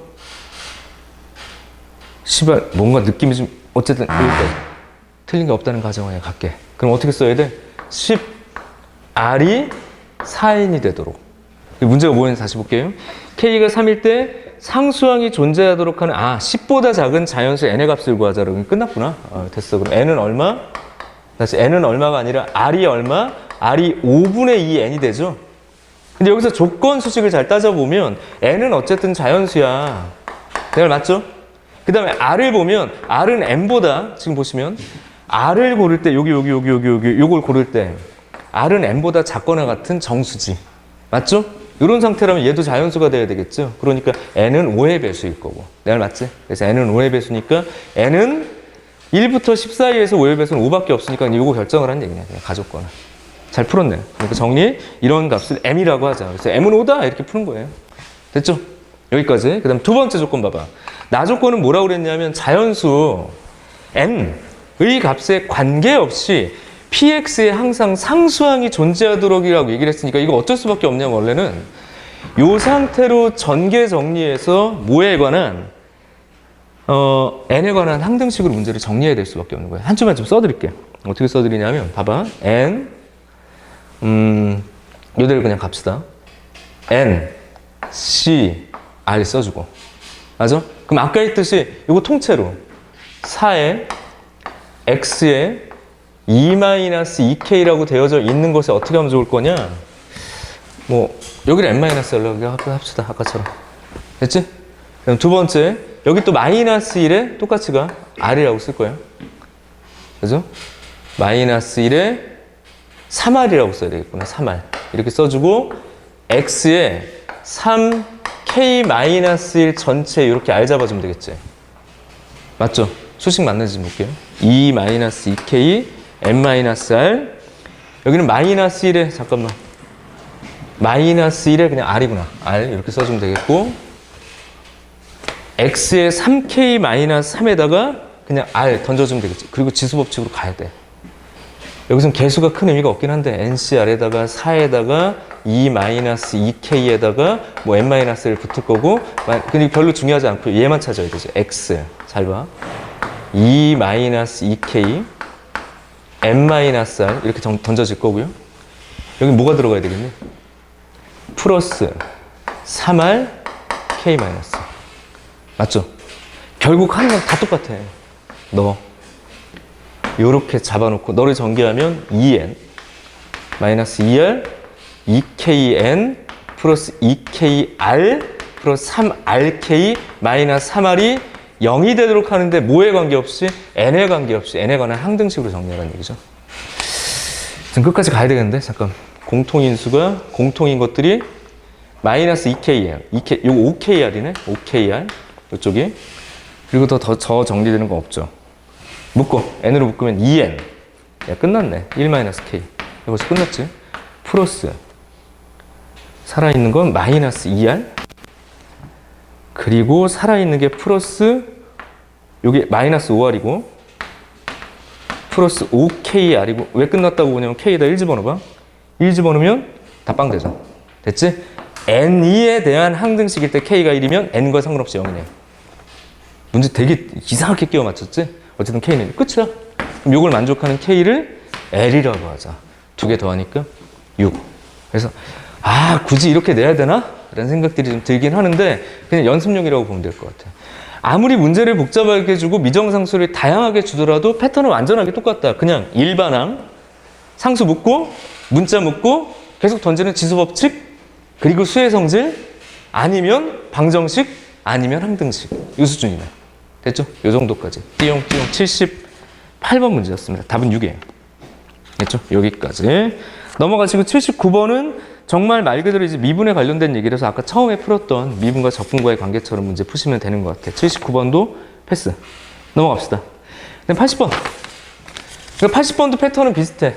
10알 뭔가 느낌이 좀 어쨌든 여기까지 틀린 게 없다는 가정하에 갈게. 그럼 어떻게 써야 돼? 10r이 4n이 되도록. 문제가 뭐였는지 다시 볼게요. k가 3일 때 상수항이 존재하도록 하는 10보다 작은 자연수 n의 값을 구하자로. 끝났구나. 됐어. 그럼 n은 얼마? 다시 n은 얼마가 아니라 r이 얼마? r이 5분의 2 n이 되죠. 근데 여기서 조건 수식을 잘 따져보면 n은 어쨌든 자연수야. 내 말 맞죠? 그 다음에 r을 보면 r은 n보다 지금 보시면 r을 고를 때 여기 요걸 고를 때 r은 n보다 작거나 같은 정수지. 맞죠? 이런 상태라면 얘도 자연수가 돼야 되겠죠. 그러니까 n은 5의 배수일 거고. 내 말 맞지? 그래서 n은 5의 배수니까 n은 1부터 10 사이에서 5의 배수는 5밖에 없으니까 이거 결정을 한 얘기네. 그냥 가족거나. 잘 풀었네. 그러니까 정리, 이런 값을 m이라고 하자. 그래서 m은 5다 이렇게 푸는 거예요. 됐죠? 여기까지. 그 다음 두 번째 조건 봐봐. 나 조건은 뭐라고 그랬냐면 자연수 n의 값에 관계없이 px에 항상 상수항이 존재하도록이라고 얘기를 했으니까 이거 어쩔 수밖에 없냐면 원래는 이 상태로 전개 정리해서 뭐에 관한 n에 관한 항등식으로 문제를 정리해야 될 수밖에 없는 거예요. 한 줄만 좀 써드릴게요. 어떻게 써드리냐면 봐봐. n 요대로 그냥 갑시다. n c r 써주고 맞아? 그럼 아까 했듯이 이거 통째로 4에 x에 2-2k라고 되어져 있는 것에 어떻게 하면 좋을 거냐? 뭐 여기를 n-r라고 합시다. 아까처럼. 됐지? 그럼 두 번째 여기 또 -1에 똑같이 가 r이라고 쓸 거예요. 그죠? -1에 3r이라고 써야 되겠구나. 3r 이렇게 써주고 x에 3k-1 전체 이렇게 r 잡아주면 되겠지. 맞죠? 수식 맞는지 볼게요. 2-2k n-r 여기는 -1에 잠깐만 -1에 그냥 r이구나. r 이렇게 써주면 되겠고 x에 3k-3에다가 그냥 r 던져주면 되겠지. 그리고 지수법칙으로 가야 돼. 여기서는 개수가 큰 의미가 없긴 한데 ncr에다가 4에다가 2-2k에다가 뭐 n-를 붙을 거고 근데 별로 중요하지 않고 얘만 찾아야 되죠. x 잘 봐. 2-2k n-r 이렇게 던져질 거고요. 여기 뭐가 들어가야 되겠니? 플러스 3r k-. 맞죠? 결국 하는 건 다 똑같아. 너 요렇게 잡아놓고 너를 전개하면 2n 마이너스 2r 2kn 플러스 2kr 플러스 3rk 마이너스 3r이 0이 되도록 하는데 뭐에 관계없이? n에 관계없이 n에 관한 항등식으로 정리하라는 얘기죠. 지금 끝까지 가야 되겠는데 잠깐. 공통인수가 공통인 것들이 마이너스 2kr 요거 5kr이네 5kr 이쪽이 그리고 더 정리되는 거 없죠. 묶고 n으로 묶으면 2n 야 끝났네. 1-k 벌써 끝났지. 플러스 살아있는 건 마이너스 2r 그리고 살아있는 게 플러스 요게 마이너스 5r이고 플러스 5kr이고 왜 끝났다고 보냐면 k에다 1 집어넣어봐. 1 집어넣으면 다 빵 되죠. 됐지? n2에 대한 항등식일 때 k가 1이면 n과 상관없이 0이네. 문제 되게 이상하게 끼워 맞췄지? 어쨌든 k는 끝이야. 그럼 요걸 만족하는 k를 l이라고 하자. 두 개 더하니까 6. 그래서 굳이 이렇게 내야 되나? 라는 생각들이 좀 들긴 하는데 그냥 연습용이라고 보면 될 것 같아. 아무리 문제를 복잡하게 주고 미정상수를 다양하게 주더라도 패턴은 완전하게 똑같다. 그냥 일반항, 상수 묶고 문자 묶고 계속 던지는 지수법칙 그리고 수의 성질 아니면 방정식 아니면 항등식 이 수준이네. 됐죠? 이 정도까지. 띠용띠용 78번 문제였습니다. 답은 6이에요. 됐죠? 여기까지. 넘어가시고 79번은 정말 말 그대로 이제 미분에 관련된 얘기라서 아까 처음에 풀었던 미분과 적분과의 관계처럼 문제 푸시면 되는 것 같아요. 79번도 패스. 넘어갑시다. 80번. 80번도 패턴은 비슷해.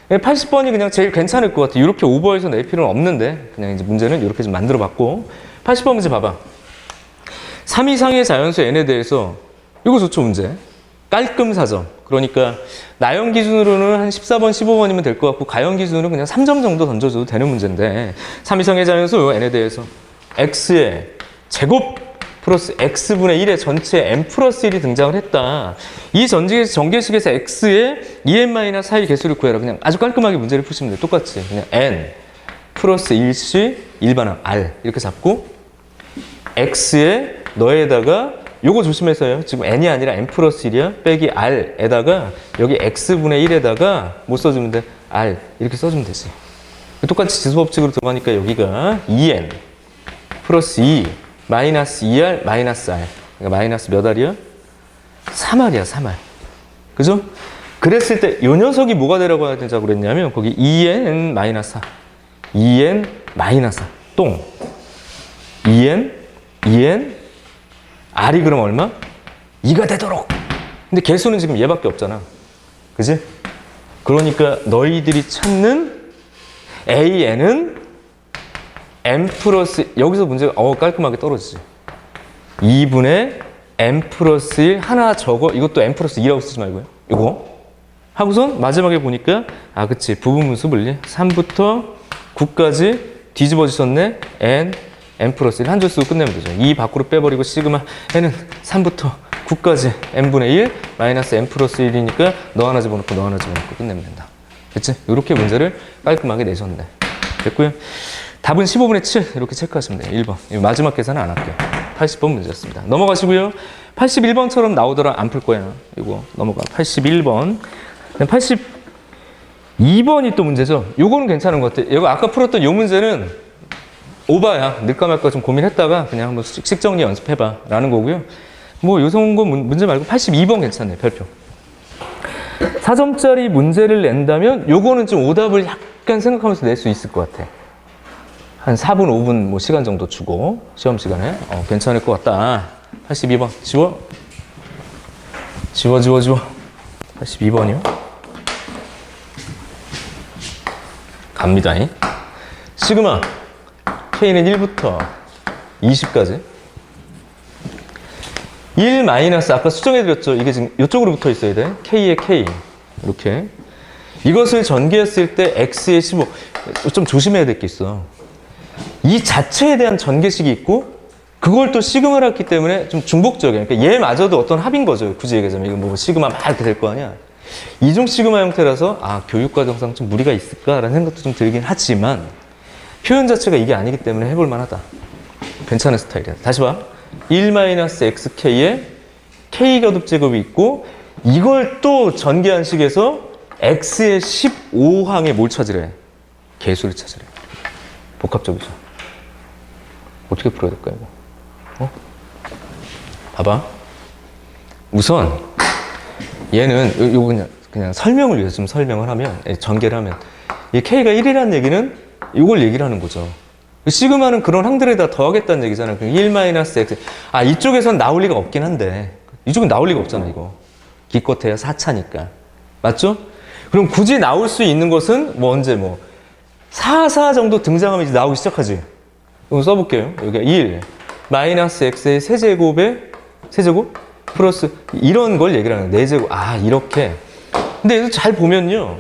80번이 그냥 제일 괜찮을 것 같아. 이렇게 오버해서 낼 필요는 없는데 그냥 이제 문제는 이렇게 좀 만들어 봤고 80번 문제 봐봐. 3 이상의 자연수 n에 대해서 이거 좋죠 문제. 깔끔 사점. 그러니까 나형 기준으로는 한 14번, 15번이면 될 것 같고 가형 기준으로는 그냥 3점 정도 던져줘도 되는 문제인데 3 이상의 자연수 n에 대해서 x의 제곱 플러스 x분의 1의 전체 n 플러스 1이 등장을 했다. 이 전개식에서 x의 2n-4의 개수를 구해라. 그냥 아주 깔끔하게 문제를 푸시면 돼. 똑같이 그냥 n 플러스 1씩 일반항 r 이렇게 잡고 x의 너에다가 요거 조심해서요. 지금 n이 아니라 n 플러스 1이야. 빼기 r에다가 여기 x분의 1에다가 뭐 써주면 돼? r 이렇게 써주면 되지. 똑같이 지수법칙으로 들어가니까 여기가 2n 플러스 2 마이너스 2r 마이너스 r 그러니까 마이너스 몇 r이야? 3r이야 3r. 그죠? 그랬을 때 요 녀석이 뭐가 되라고 해야 되자고 그랬냐면 거기 2n 마이너스 4 2n 마이너스 4 똥 2n r이 그럼 얼마? 2가 되도록. 근데 개수는 지금 얘밖에 없잖아. 그지? 그러니까 너희들이 찾는 AN은 M 플러스, 여기서 문제가 깔끔하게 떨어지지. 2분의 M 플러스 1 하나 적어. 이것도 M 플러스 2라고 쓰지 말고요. 이거 하고선 마지막에 보니까 그치, 부분분수 분리 3부터 9까지 뒤집어지셨네. M 플러스 1 한 줄 쓰고 끝내면 되죠. 2 밖으로 빼버리고 시그마 N은 3부터 9까지 N분의 1 마이너스 M 플러스 1이니까 너 하나 집어넣고 너 하나 집어넣고 끝내면 된다. 됐지? 이렇게 문제를 깔끔하게 내셨네. 됐고요. 답은 15분의 7 이렇게 체크하시면 돼요. 1번. 마지막 계산은 안 할게요. 80번 문제였습니다. 넘어가시고요. 81번처럼 나오더라 안 풀 거야. 이거 넘어가. 81번. 82번이 또 문제죠. 요거는 괜찮은 것 같아요. 이거 아까 풀었던 요 문제는 오바야. 늘까 말까 좀 고민했다가 그냥 한번 식정리 연습해봐 라는 거고요. 뭐 요성한 거 문제 말고 82번 괜찮네요. 별표. 4점짜리 문제를 낸다면 요거는 좀 오답을 약간 생각하면서 낼 수 있을 것 같아. 한 4분, 5분 뭐 시간 정도 주고 시험 시간에 괜찮을 것 같다. 82번 지워. 82번이요. 갑니다. 시그마 K는 1부터 20까지 1 마이너스 아까 수정해드렸죠. 이게 지금 이쪽으로 붙어 있어야 돼. K에 K 이렇게 이것을 전개했을 때 X에 15 좀 조심해야 될 게 있어. 이 자체에 대한 전개식이 있고 그걸 또 시그마를 했기 때문에 좀 중복적이야. 그러니까 얘마저도 어떤 합인 거죠. 굳이 얘기하자면 이거 뭐 시그마 막 이렇게 될 거 아니야. 이중 시그마 형태라서 교육과정상 좀 무리가 있을까라는 생각도 좀 들긴 하지만 표현 자체가 이게 아니기 때문에 해볼 만하다. 괜찮은 스타일이야. 다시 봐. 1-xk에 k 거듭제곱이 있고 이걸 또 전개한 식에서 x의 15항에 뭘 찾으래? 개수를 찾으래. 복합적이죠. 어떻게 풀어야 될까 이거? 봐봐. 우선 얘는 요거 그냥 설명을 위해서 좀 설명을 하면 전개를 하면 이 k가 1이라는 얘기는 이걸 얘기를 하는 거죠. 시그마는 그런 항들에다 더하겠다는 얘기잖아요. 1-x. 이쪽에선 나올 리가 없긴 한데 이쪽은 나올 리가 없잖아 이거. 기껏해야 4차니까. 맞죠? 그럼 굳이 나올 수 있는 것은 뭐 언제 4 정도 등장하면 이제 나오기 시작하지. 이거 써볼게요. 여기가 1 마이너스 x의 세제곱 플러스 이런 걸 얘기를 하는 거예요. 4제곱. 이렇게. 근데 얘도 잘 보면요.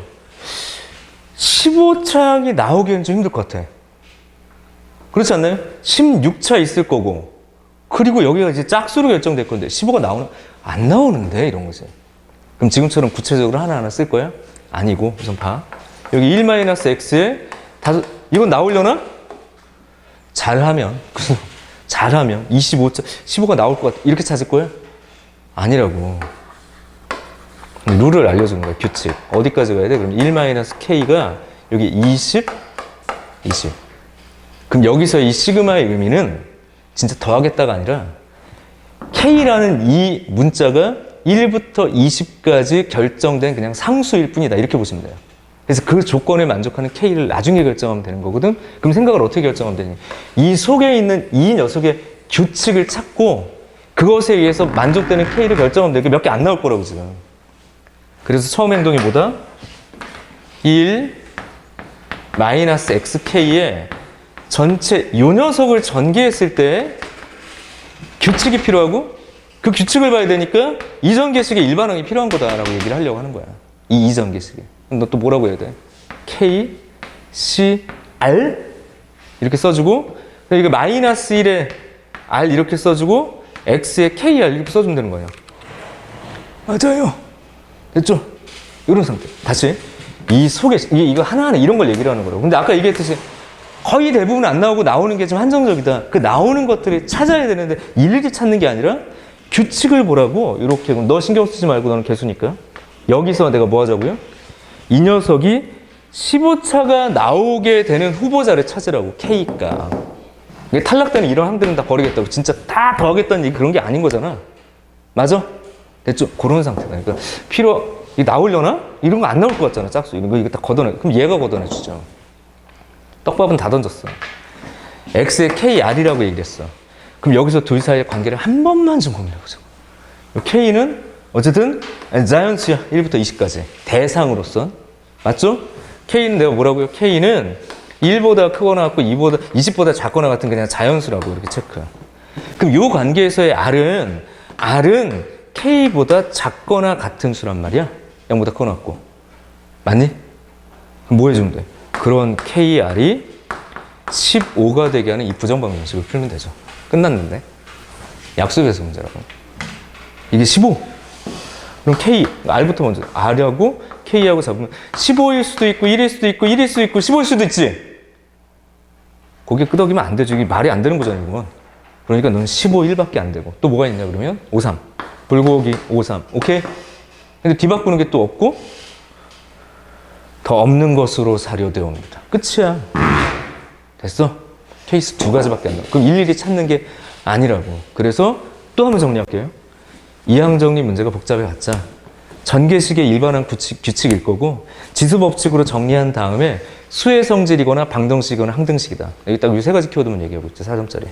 15차항이 나오기는 좀 힘들 것 같아. 그렇지 않나요? 16차 있을 거고 그리고 여기가 이제 짝수로 결정될 건데 15가 안 나오는데 이런 거지. 그럼 지금처럼 구체적으로 하나하나 쓸 거야? 아니고 우선 봐. 여기 1-x에 이건 나오려나? 잘하면 25차 15가 나올 것 같아. 이렇게 찾을 거야? 아니라고. 룰을 알려주는 거야. 규칙. 어디까지 가야 돼? 그럼 1-k가 여기 20. 그럼 여기서 이 시그마의 의미는 진짜 더하겠다가 아니라 K라는 이 문자가 1부터 20까지 결정된 그냥 상수일 뿐이다. 이렇게 보시면 돼요. 그래서 그 조건에 만족하는 K를 나중에 결정하면 되는 거거든. 그럼 생각을 어떻게 결정하면 되니? 이 속에 있는 이 녀석의 규칙을 찾고 그것에 의해서 만족되는 K를 결정하면 되게 몇 개 안 나올 거라고 지금. 그래서 처음 행동이 뭐다? 1 마이너스 xk에 전체 요 녀석을 전개했을 때 규칙이 필요하고 그 규칙을 봐야 되니까 이전개식의 일반항이 필요한 거다라고 얘기를 하려고 하는 거야. 이 이전개식에. 그럼 너 또 뭐라고 해야 돼? K, C, R 이렇게 써주고 이거 마이너스 1에 R 이렇게 써주고 X에 KR 이렇게 써주면 되는 거예요. 맞아요. 됐죠? 이런 상태. 다시 이 속에 이거 하나하나 이런 걸 얘기를 하는 거라고. 근데 아까 얘기했듯이 거의 대부분 안 나오고 나오는 게 좀 한정적이다. 그 나오는 것들을 찾아야 되는데 일일이 찾는 게 아니라 규칙을 보라고. 이렇게. 너 신경 쓰지 말고 너는 개수니까. 여기서 내가 뭐 하자고요? 이 녀석이 15차가 나오게 되는 후보자를 찾으라고. K가. 탈락되는 이런 항들은 다 버리겠다고. 진짜 다 더하겠다는 얘기 그런 게 아닌 거잖아. 맞아? 됐죠? 그런 상태다. 그러니까 나오려나? 이런 거 안 나올 것 같잖아. 짝수. 이런 거 이거 다 걷어내. 그럼 얘가 걷어내주죠. 떡밥은 다 던졌어. X의 KR이라고 얘기를 했어. 그럼 여기서 둘 사이의 관계를 한 번만 좀 고민해보자. K는 어쨌든 자이언츠야. 1부터 20까지. 대상으로선. 맞죠? K는 내가 뭐라고요? K는 1보다 크거나 같고 20보다 작거나 같은 그냥 자연수라고 이렇게 체크. 그럼 요 관계에서의 R은 K보다 작거나 같은 수란 말이야. 0보다 크거나 같고. 맞니? 그럼 뭐 해주면 돼? 그런 KR이 15가 되게 하는 이 부정방 정식을 풀면 되죠. 끝났는데. 약수배수 문제라고. 이게 15. 그럼 K, R부터 먼저. R하고 K하고 잡으면 15일 수도 있고 1일 수도 있고 1일 수도 있고 15일 수도 있지. 거기에 끄덕이면 안 되죠. 이게 말이 안 되는 거잖아요, 이건. 그러니까 너는 15일밖에 안 되고. 또 뭐가 있냐 그러면? 53. 불고기 53. 오케이? 근데 뒤바꾸는 게 또 없고 더 없는 것으로 사료되어 옵니다. 끝이야. 됐어? 케이스 2가지밖에 안 나와. 그럼 일일이 찾는 게 아니라고. 그래서 또 한번 정리할게요. 이항 정리 문제가 복잡해봤자 전개식의 일반한 규칙일 거고 지수법칙으로 정리한 다음에 수의 성질이거나 방정식이거나 항등식이다. 여기 딱 이 세 가지 키워드만 얘기하고 있죠. 4점짜리.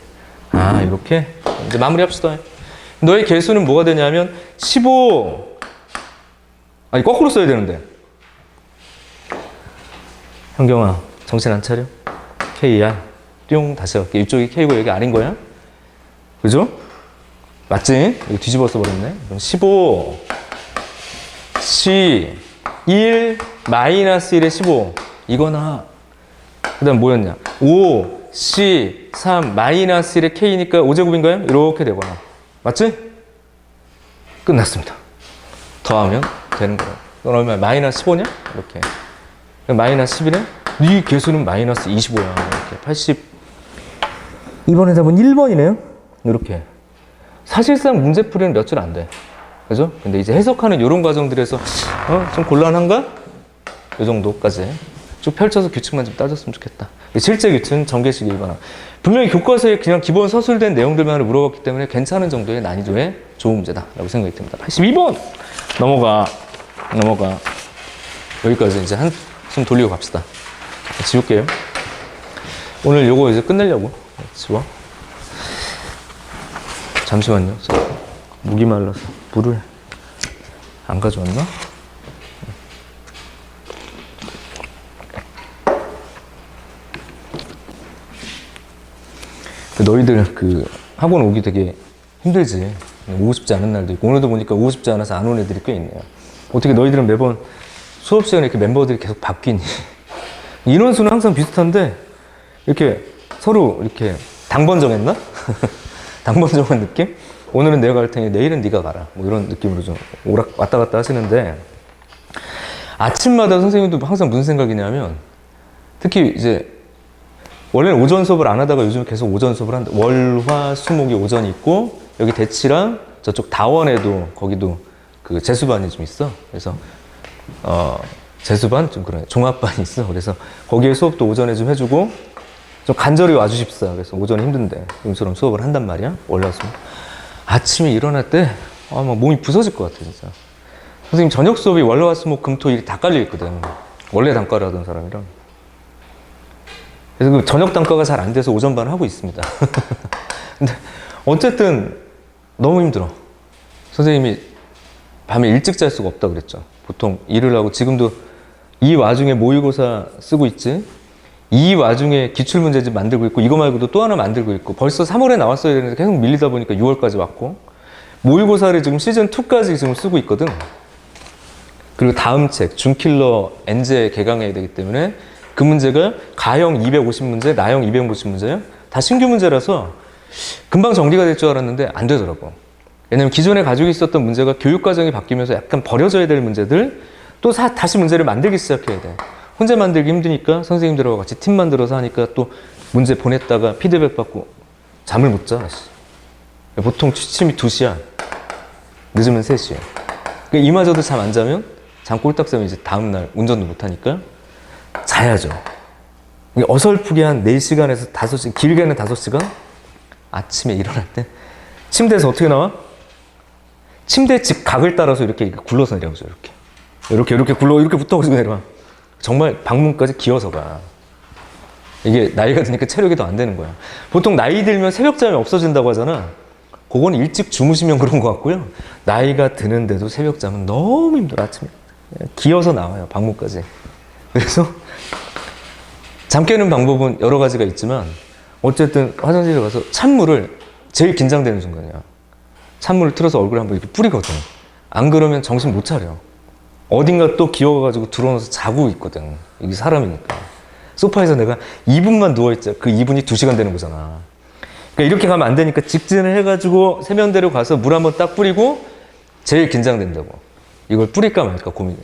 아, 이렇게 이제 마무리합시다. 너의 개수는 뭐가 되냐면 15. 아니 거꾸로 써야 되는데. 현경아, 정신 안 차려? KR. 뿅 다시 갈게. 이쪽이 K고 여기 R인 거야. 그죠? 맞지? 이거 뒤집어 써버렸네. 그럼 15 C 1 마이너스 1에 15 이거나 그 다음 뭐였냐 5 C 3 마이너스 1에 K니까 5제곱인가요? 이렇게 되거나 맞지? 끝났습니다. 더하면 되는 거예요. 이건 얼마야? 마이너스 15냐? 이렇게 마이너스 11에 네 개수는 마이너스 25야. 이렇게 80 이번에 답은 1번이네요. 이렇게 사실상 문제풀이는 몇 줄 안 돼. 그죠? 근데 이제 해석하는 이런 과정들에서 좀 곤란한가? 이 정도까지 쭉 펼쳐서 규칙만 좀 따졌으면 좋겠다. 실제 규칙은 전개식 일반화. 분명히 교과서에 그냥 기본 서술된 내용들만을 물어봤기 때문에 괜찮은 정도의 난이도의 좋은 문제다라고 생각이 듭니다. 82번! 넘어가. 여기까지 이제 한숨 돌리고 갑시다. 지울게요. 오늘 요거 이제 끝내려고. 지워. 잠시만요. 목이 말라서 물을 안 가져왔나? 너희들 그 학원 오기 되게 힘들지. 오고 싶지 않은 날도 있고 오늘도 보니까 오고 싶지 않아서 안 온 애들이 꽤 있네요. 어떻게 너희들은 매번 수업 시간에 이렇게 멤버들이 계속 바뀌니? 인원수는 항상 비슷한데 이렇게 서로 이렇게 당번 정했나? 당번 정한 느낌? 오늘은 내가 갈 테니 내일은 네가 가라. 뭐 이런 느낌으로 좀 왔다 갔다 하시는데 아침마다 선생님도 항상 무슨 생각이냐면 특히 이제 원래는 오전 수업을 안 하다가 요즘 계속 오전 수업을 한다. 월, 화, 수, 목이 오전이 있고 여기 대치랑 저쪽 다원에도 거기도 그 재수반이 좀 있어. 그래서 재수반 좀 그래 종합반이 있어. 그래서 거기에 수업도 오전에 좀 해주고 좀 간절히 와주십사. 그래서 오전에 힘든데 요즘처럼 수업을 한단 말이야. 월화수. 아침에 일어날 때 막 몸이 부서질 것 같아 진짜. 선생님 저녁 수업이 월화수목 금토일이 다 깔려 있거든. 원래 단과를 하던 사람이랑. 그래서 그 저녁 단과가 잘 안 돼서 오전반을 하고 있습니다. 근데 어쨌든 너무 힘들어. 선생님이 밤에 일찍 잘 수가 없다 그랬죠. 보통 일을 하고 지금도 이 와중에 모의고사 쓰고 있지. 이 와중에 기출문제집 만들고 있고 이거 말고도 또 하나 만들고 있고 벌써 3월에 나왔어야 되는데 계속 밀리다 보니까 6월까지 왔고 모의고사를 지금 시즌2까지 지금 쓰고 있거든. 그리고 다음 책 준킬러 엔제 개강해야 되기 때문에 그 문제가 가형 250문제, 나형 250문제야. 다 신규 문제라서 금방 정리가 될 줄 알았는데 안 되더라고. 왜냐면 기존에 가지고 있었던 문제가 교육과정이 바뀌면서 약간 버려져야 될 문제들 또 다시 문제를 만들기 시작해야 돼. 혼자 만들기 힘드니까 선생님들하고 같이 팀 만들어서 하니까 또 문제 보냈다가 피드백 받고 잠을 못 자. 보통 취침이 2시야. 늦으면 3시야. 그러니까 이마저도 잠 안 자면 잠 꼴딱 새면 이제 다음날 운전도 못 하니까 자야죠. 어설프게 한 4시간에서 5시간, 길게는 5시간? 아침에 일어날 때 침대에서 어떻게 나와? 침대 집 각을 따라서 이렇게 굴러서 내려오죠. 이렇게 굴러 이렇게 붙어가지고 내려와. 정말 방문까지 기어서 가. 이게 나이가 드니까 체력이 더 안 되는 거야. 보통 나이 들면 새벽잠이 없어진다고 하잖아. 그건 일찍 주무시면 그런 것 같고요. 나이가 드는데도 새벽잠은 너무 힘들어. 아침에 기어서 나와요. 방문까지. 그래서 잠 깨는 방법은 여러 가지가 있지만 어쨌든 화장실에 가서 찬물을 제일 긴장되는 순간이야. 찬물을 틀어서 얼굴에 한번 이렇게 뿌리거든. 안 그러면 정신 못 차려. 어딘가 또 기어가가지고 들어오면서 자고 있거든. 이게 사람이니까. 소파에서 내가 2분만 누워있자. 그 2분이 2시간 되는 거잖아. 그러니까 이렇게 가면 안 되니까 직진을 해가지고 세면대로 가서 물 한번 딱 뿌리고 제일 긴장된다고. 이걸 뿌릴까 말까 고민해.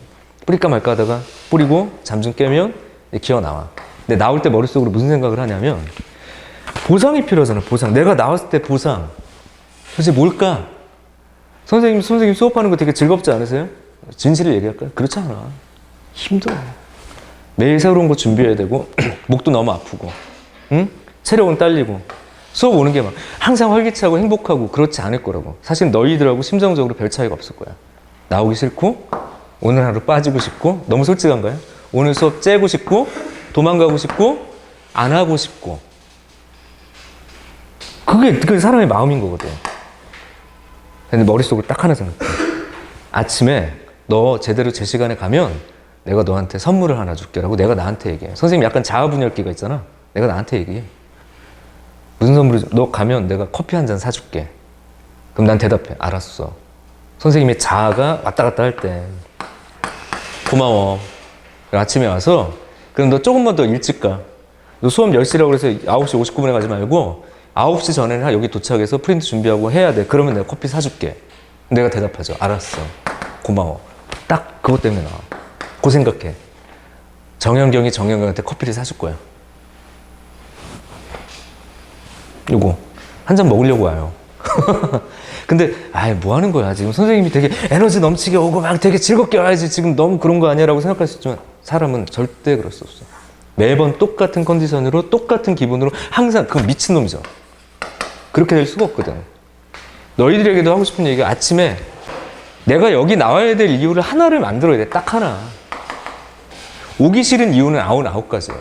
뿌릴까 말까 하다가 뿌리고 잠 좀 깨면 기어 나와. 근데 나올 때 머릿속으로 무슨 생각을 하냐면 보상이 필요하잖아. 보상. 내가 나왔을 때 보상. 도대체 뭘까? 선생님 수업하는 거 되게 즐겁지 않으세요? 진실을 얘기할까요? 그렇지 않아. 힘들어. 매일 새로운 거 준비해야 되고 목도 너무 아프고 응? 체력은 딸리고 수업 오는 게 막 항상 활기차고 행복하고 그렇지 않을 거라고. 사실 너희들하고 심정적으로 별 차이가 없을 거야. 나오기 싫고 오늘 하루 빠지고 싶고 너무 솔직한가요? 오늘 수업 째고 싶고 도망가고 싶고 안 하고 싶고 그게 사람의 마음인 거거든. 근데 머릿속으로 딱 하나 생각해. 아침에 너 제대로 제 시간에 가면 내가 너한테 선물을 하나 줄게 라고 내가 나한테 얘기해. 선생님 약간 자아분열기가 있잖아. 내가 나한테 얘기해. 무슨 선물을 줘? 너 가면 내가 커피 한 잔 사줄게. 그럼 난 대답해. 알았어. 선생님의 자아가 왔다 갔다 할 때 고마워. 아침에 와서 그럼 너 조금만 더 일찍 가. 너 수업 10시라고 해서 9시 59분에 가지 말고 9시 전에는 여기 도착해서 프린트 준비하고 해야 돼. 그러면 내가 커피 사줄게. 내가 대답하죠. 알았어. 고마워. 딱 그것 때문에 나와. 그 생각해. 정현경이 정현경한테 커피를 사줄 거야. 요거 한 잔 먹으려고 와요. 근데 뭐 하는 거야 지금. 선생님이 되게 에너지 넘치게 오고 막 되게 즐겁게 와야지 지금 너무 그런 거 아니야 라고 생각할 수 있지만 사람은 절대 그럴 수 없어. 매번 똑같은 컨디션으로 똑같은 기분으로 항상 그 미친놈이죠. 그렇게 될 수가 없거든. 너희들에게도 하고 싶은 얘기가 아침에 내가 여기 나와야 될 이유를 하나를 만들어야 돼. 딱 하나. 오기 싫은 이유는 99가지예요.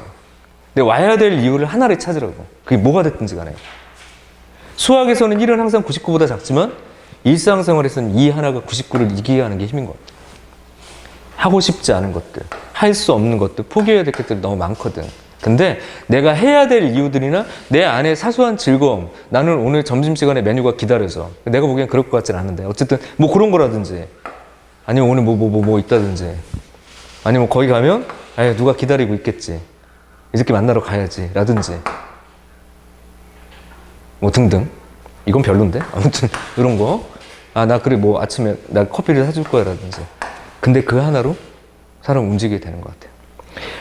근데 와야 될 이유를 하나를 찾으라고. 그게 뭐가 됐든지 간에. 수학에서는 1은 항상 99보다 작지만 일상생활에서는 2 하나가 99를 이기게 하는 게 힘인 것 같아요. 하고 싶지 않은 것들, 할 수 없는 것들, 포기해야 될 것들이 너무 많거든. 근데 내가 해야 될 이유들이나 내 안에 사소한 즐거움, 나는 오늘 점심시간에 메뉴가 기다려서 내가 보기엔 그럴 것 같진 않은데 어쨌든 뭐 그런 거라든지 아니면 오늘 뭐 있다든지 아니면 거기 가면 누가 기다리고 있겠지. 이 새끼 만나러 가야지 라든지 뭐 등등. 이건 별론데? 아무튼 이런 거. 나 그래 뭐 아침에 나 커피를 사줄 거야 라든지. 근데 그 하나로 사람 움직이게 되는 것 같아요.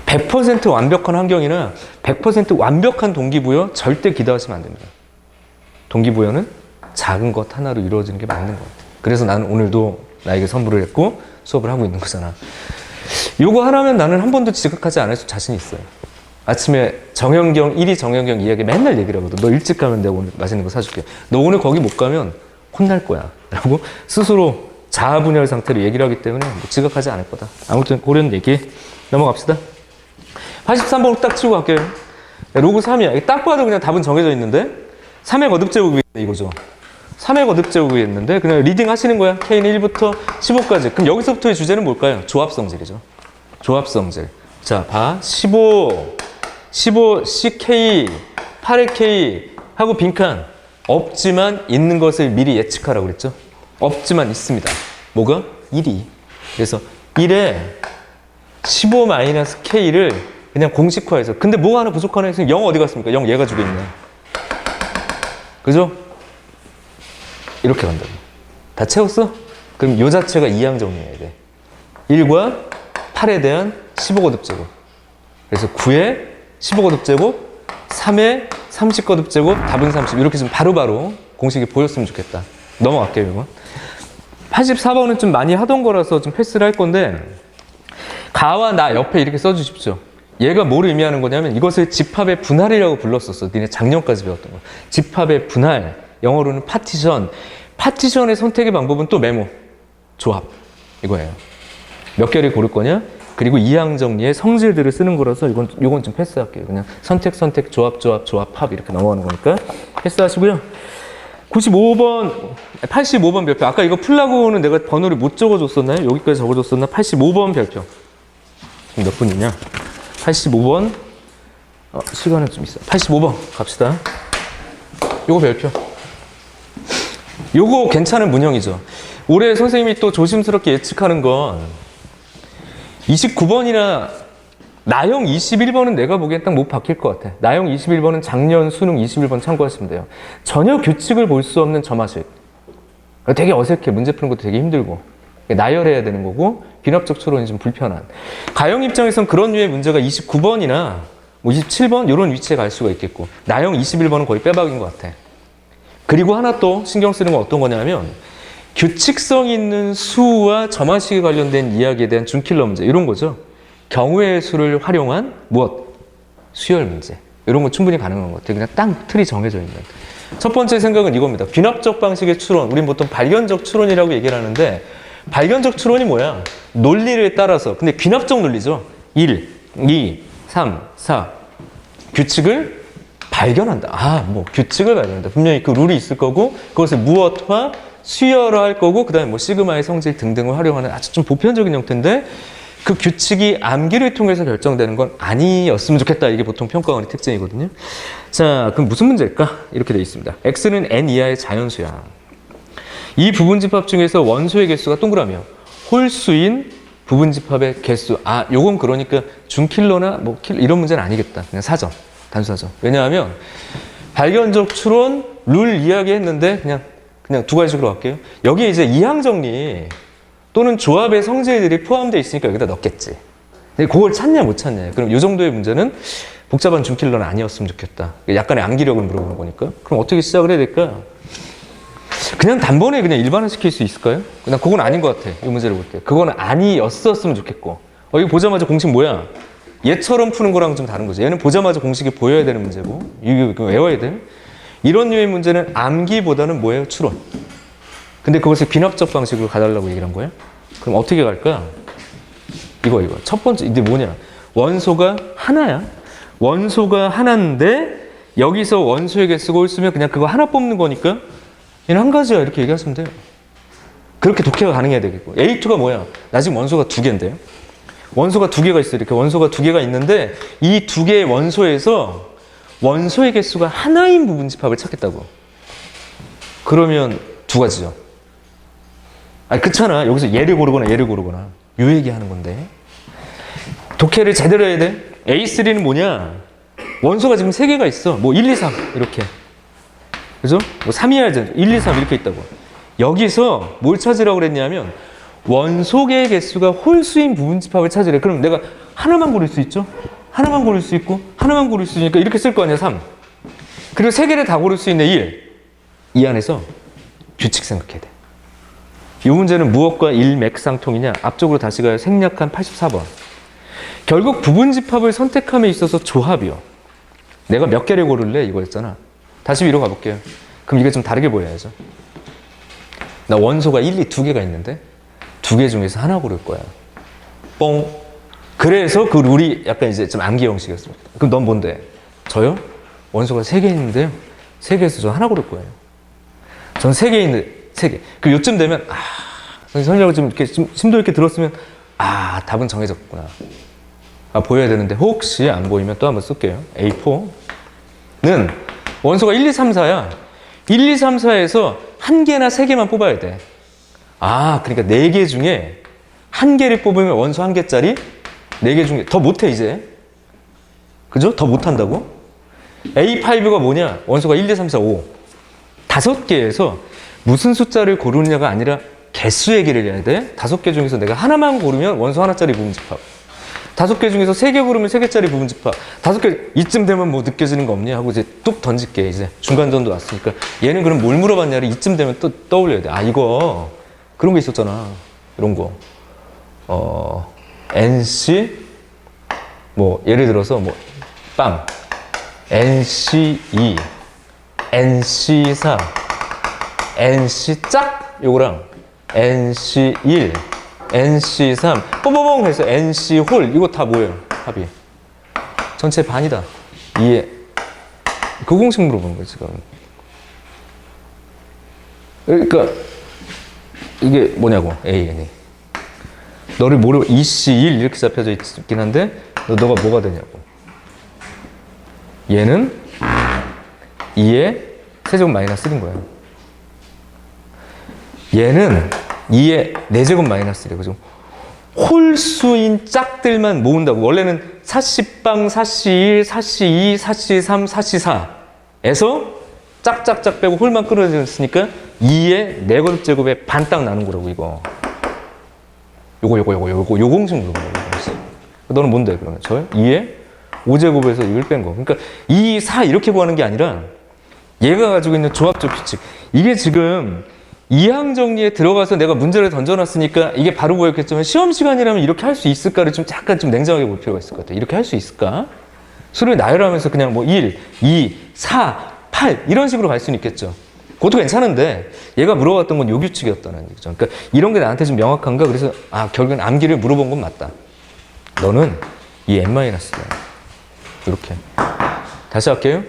100% 완벽한 환경이나 100% 완벽한 동기부여 절대 기대하시면 안 됩니다. 동기부여는 작은 것 하나로 이루어지는 게 맞는 것 같아요. 그래서 나는 오늘도 나에게 선물을 했고 수업을 하고 있는 거잖아. 요거 하나면 나는 한 번도 지각하지 않을 수 자신이 있어요. 아침에 정현경 1위 정현경 2에게 맨날 얘기를 하거든. 너 일찍 가면 내가 오늘 맛있는 거 사줄게. 너 오늘 거기 못 가면 혼날 거야 라고 스스로 자아분열 상태로 얘기를 하기 때문에 뭐 지각하지 않을 거다. 아무튼 그런 얘기 넘어갑시다. 83번을 딱 치고 갈게요. 로그 3이야. 딱 봐도 그냥 답은 정해져 있는데 3의 거듭 제곱이 이거죠. 3의 거듭 제곱이 있는데 그냥 리딩 하시는 거야. K는 1부터 15까지. 그럼 여기서부터의 주제는 뭘까요? 조합성질이죠. 조합성질. 자, 봐. 15 CK 8의 K 하고 빈칸. 없지만 있는 것을 미리 예측하라고 그랬죠. 없지만 있습니다. 뭐가? 1이. 그래서 1에 15-K를 그냥 공식화해서. 근데 뭐가 하나 부족하나 해서 0 어디 갔습니까? 0 얘가 주고 있네. 그죠? 이렇게 간다고. 다 채웠어? 그럼 요 자체가 이항 정리해야 돼. 1과 8에 대한 15거듭 제곱. 그래서 9에 15거듭 제곱, 3에 30거듭 제곱, 답은 30. 이렇게 좀 바로바로 공식이 보였으면 좋겠다. 넘어갈게요, 이거. 84번은 좀 많이 하던 거라서 좀 패스를 할 건데, 가와 나 옆에 이렇게 써주십시오. 얘가 뭘 의미하는 거냐면 이것을 집합의 분할이라고 불렀었어. 니네 작년까지 배웠던 거. 집합의 분할. 영어로는 파티션. 파티션의 선택의 방법은 또 메모. 조합. 이거예요. 몇 개를 고를 거냐? 그리고 이항 정리의 성질들을 쓰는 거라서 이건 좀 패스할게요. 그냥 선택, 조합, 합 이렇게 넘어가는 거니까 패스하시고요. 85번 별표. 아까 이거 풀라고는 내가 번호를 못 적어줬었나요? 여기까지 적어줬었나? 85번 별표. 몇 분이냐? 85번. 시간은 좀 있어. 85번 갑시다. 요거 별표. 요거 괜찮은 문형이죠. 올해 선생님이 또 조심스럽게 예측하는 건 29번이나 나형 21번은 내가 보기엔 딱 못 바뀔 것 같아. 나형 21번은 작년 수능 21번 참고하시면 돼요. 전혀 규칙을 볼 수 없는 점화식. 되게 어색해. 문제 푸는 것도 되게 힘들고. 나열해야 되는 거고 비납적 추론이 좀 불편한. 가형 입장에선 그런 류의 문제가 29번이나 뭐 27번 이런 위치에 갈 수가 있겠고 나형 21번은 거의 빼박인 것 같아. 그리고 하나 또 신경 쓰는 건 어떤 거냐면 규칙성 있는 수와 점화식에 관련된 이야기에 대한 준킬러 문제 이런 거죠. 경우의 수를 활용한 무엇? 수열 문제. 이런 건 충분히 가능한 것 같아요. 그냥 딱 틀이 정해져 있는. 첫 번째 생각은 이겁니다. 귀납적 방식의 추론. 우린 보통 발견적 추론이라고 얘기를 하는데 발견적 추론이 뭐야? 논리를 따라서. 근데 귀납적 논리죠. 1, 2, 3, 4. 규칙을 발견한다. 뭐 규칙을 발견한다. 분명히 그 룰이 있을 거고 그것을 무엇화 수열화할 거고 그 다음에 뭐 시그마의 성질 등등을 활용하는 아주 좀 보편적인 형태인데 그 규칙이 암기를 통해서 결정되는 건 아니었으면 좋겠다. 이게 보통 평가원의 특징이거든요. 자, 그럼 무슨 문제일까? 이렇게 되어 있습니다. X는 N 이하의 자연수야. 이 부분집합 중에서 원소의 개수가 동그라미요. 홀수인 부분집합의 개수. 요건 그러니까 준킬러나 뭐 킬러 이런 문제는 아니겠다. 그냥 사전, 단수사전. 왜냐하면 발견적 추론, 룰 이야기했는데 그냥 두 가지식으로 할게요. 여기에 이제 이항정리 또는 조합의 성질들이 포함되어 있으니까 여기다 넣겠지. 근데 그걸 찾냐 못 찾냐. 그럼 이 정도의 문제는 복잡한 준킬러는 아니었으면 좋겠다. 약간의 암기력을 물어보는 거니까. 그럼 어떻게 시작을 해야 될까? 그냥 단번에 그냥 일반화시킬 수 있을까요? 그냥 그건 아닌 것 같아. 이 문제를 볼 때. 그건 아니었었으면 좋겠고. 이거 보자마자 공식 뭐야? 얘처럼 푸는 거랑 좀 다른 거죠. 얘는 보자마자 공식이 보여야 되는 문제고 이거 외워야 돼. 이런 류의 문제는 암기보다는 뭐예요? 추론. 근데 그것을 귀납적 방식으로 가달라고 얘기를 한 거예요? 그럼 어떻게 갈까? 이거. 첫 번째, 이게 뭐냐? 원소가 하나야. 원소가 하나인데, 여기서 원소의 개수가 홀수면 그냥 그거 하나 뽑는 거니까, 얘는 한 가지야. 이렇게 얘기하시면 돼요. 그렇게 독해가 가능해야 되겠고. A2가 뭐야? 나 지금 원소가 2개인데요? 원소가 2개가 있어요. 이렇게 원소가 2개가 있는데, 이 2개의 원소에서 원소의 개수가 하나인 부분집합을 찾겠다고. 그러면 두 가지죠. 그렇잖아. 여기서 얘를 고르거나 요 얘기하는 건데. 독해를 제대로 해야 돼. A3는 뭐냐? 원소가 지금 3개가 있어. 뭐 1, 2, 3 이렇게. 그죠? 뭐 3이어야지. 1, 2, 3 이렇게 있다고. 여기서 뭘 찾으라고 그랬냐면 원소의 개수가 홀수인 부분집합을 찾으래. 그럼 내가 하나만 고를 수 있죠? 하나만 고를 수 있고 하나만 고를 수 있으니까 이렇게 쓸 거 아니야. 3. 그리고 3개를 다 고를 수 있는 1. 이 안에서 규칙 생각해야 돼. 이 문제는 무엇과 일맥상통이냐? 앞쪽으로 다시 가요. 생략한 84번. 결국 부분집합을 선택함에 있어서 조합이요. 내가 몇 개를 고를래? 이거였잖아. 다시 위로 가볼게요. 그럼 이게 좀 다르게 보여야죠. 나 원소가 1, 2, 2개가 있는데 2개 중에서 하나 고를 거야. 뽕. 그래서 그 룰이 약간 이제 좀 암기 형식이었습니다. 그럼 넌 뭔데? 저요? 원소가 3개 있는데요. 3개에서 저 하나 고를 거예요. 전 3개 있는데 3개. 그 요쯤 되면 설명을 좀 이렇게 좀 심도 있게 들었으면 답은 정해졌구나. 보여야 되는데 혹시 안 보이면 또 한번 쓸게요. A4는 원소가 1, 2, 3, 4야. 1, 2, 3, 4에서 1개나 3개만 뽑아야 돼. 그러니까 4개 중에 1개를 뽑으면 원소 1개짜리 4개 중에 더 못해 이제. 그죠? 더 못한다고? A5가 뭐냐? 원소가 1, 2, 3, 4, 5. 5개에서 무슨 숫자를 고르느냐가 아니라 개수 얘기를 해야 돼. 5개 중에서 내가 하나만 고르면 원소 하나짜리 부분집합. 5개 중에서 3개 고르면 3개짜리 부분집합. 5개 이쯤 되면 뭐 느껴지는 거 없니? 하고 이제 뚝 던질게. 이제 중간전도 왔으니까. 얘는 그럼 뭘 물어봤냐를 이쯤 되면 또 떠올려야 돼. 이거 그런 거 있었잖아. 이런 거. NC 뭐 예를 들어서 뭐 빵 NC2 NC4 NC 짝 요거랑 NC1 NC3 뽀뽀봉 해서 NC 홀 이거 다 뭐예요? 합이 전체 반이다. 이해 그 공식 물어보는 거지 지금. 그러니까 이게 뭐냐고 AN이 너를 모르고 EC1 이렇게 잡혀져 있긴 한데 너가 뭐가 되냐고. 얘는 2의 세제곱 마이너스 1인 거야. 얘는 2의 4제곱 마이너스 1이야. 그죠? 홀수인 짝들만 모은다고. 원래는 사씨빵, 사씨1, 사씨2, 사씨3, 사씨4에서 짝짝짝 빼고 홀만 끌어졌으니까 2의 4곱 제곱에 반 딱 나눈 거라고, 이거. 요거 공식 물어보는 거지. 너는 뭔데, 그러면? 저 2의 5제곱에서 이걸 뺀 거. 그러니까 2, 4 이렇게 구하는 게 아니라 얘가 가지고 있는 조합적 규칙. 이게 지금 이항 정리에 들어가서 내가 문제를 던져놨으니까 이게 바로 보였겠지만 시험 시간이라면 이렇게 할 수 있을까를 좀 약간 좀 냉정하게 볼 필요가 있을 것 같아. 이렇게 할 수 있을까? 수를 나열하면서 그냥 뭐 1, 2, 4, 8 이런 식으로 갈 수는 있겠죠. 그것도 괜찮은데 얘가 물어봤던 건 요 규칙이었다는 얘기죠. 그러니까 이런 게 나한테 좀 명확한가? 그래서 결국엔 암기를 물어본 건 맞다. 너는 이 n-야. 이렇게. 다시 할게요.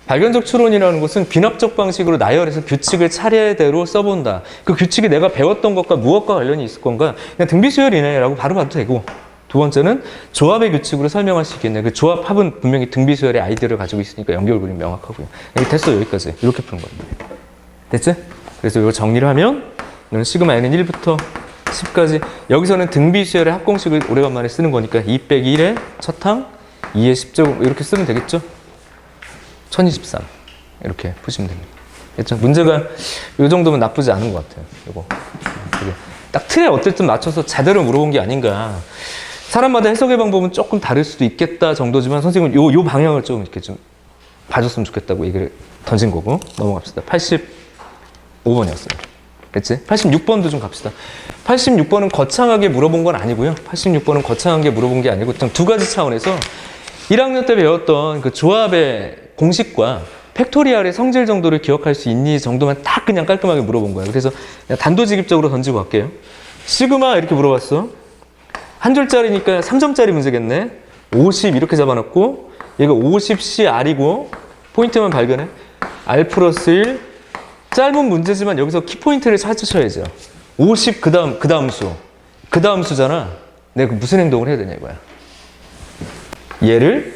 발견적 추론이라는 것은 귀납적 방식으로 나열해서 규칙을 차례대로 써본다. 그 규칙이 내가 배웠던 것과 무엇과 관련이 있을 건가? 그냥 등비수열이네 라고 바로 봐도 되고, 두 번째는 조합의 규칙으로 설명할 수 있겠네. 그 조합합은 분명히 등비수열의 아이디어를 가지고 있으니까 연결고리 명확하고요. 여기 됐어. 여기까지. 이렇게 푸는 겁니다. 됐지? 그래서 이걸 정리를 하면 너는 시그마 n은 1부터 10까지. 여기서는 등비수열의 합공식을 오래간만에 쓰는 거니까 2 빼기 1의 첫 항, 2의 10제곱 이렇게 쓰면 되겠죠? 1023 이렇게 푸시면 됩니다. 그렇죠? 문제가 이 정도면 나쁘지 않은 것 같아요. 이거 딱 틀에 어쨌든 맞춰서 제대로 물어본 게 아닌가. 사람마다 해석의 방법은 조금 다를 수도 있겠다 정도지만 선생님은 요 방향을 좀 이렇게 좀 봐줬으면 좋겠다고 얘기를 던진 거고. 넘어갑시다. 85번이었어요. 그치? 86번도 좀 갑시다. 86번은 거창하게 물어본 건 아니고요. 86번은 거창하게 물어본 게 아니고 두 가지 차원에서 1학년 때 배웠던 그 조합의 공식과 팩토리얼의 성질 정도를 기억할 수 있니 정도만 딱 그냥 깔끔하게 물어본 거예요. 그래서 그냥 단도직입적으로 던지고 갈게요. 시그마 이렇게 물어봤어. 한 줄짜리니까 3점짜리 문제겠네. 50 이렇게 잡아놨고 얘가 50CR이고 포인트만 발견해. R 플러스 1 짧은 문제지만 여기서 키포인트를 찾으셔야죠. 50 그 다음 수. 그 다음 수잖아. 내가 무슨 행동을 해야 되냐 이거야. 얘를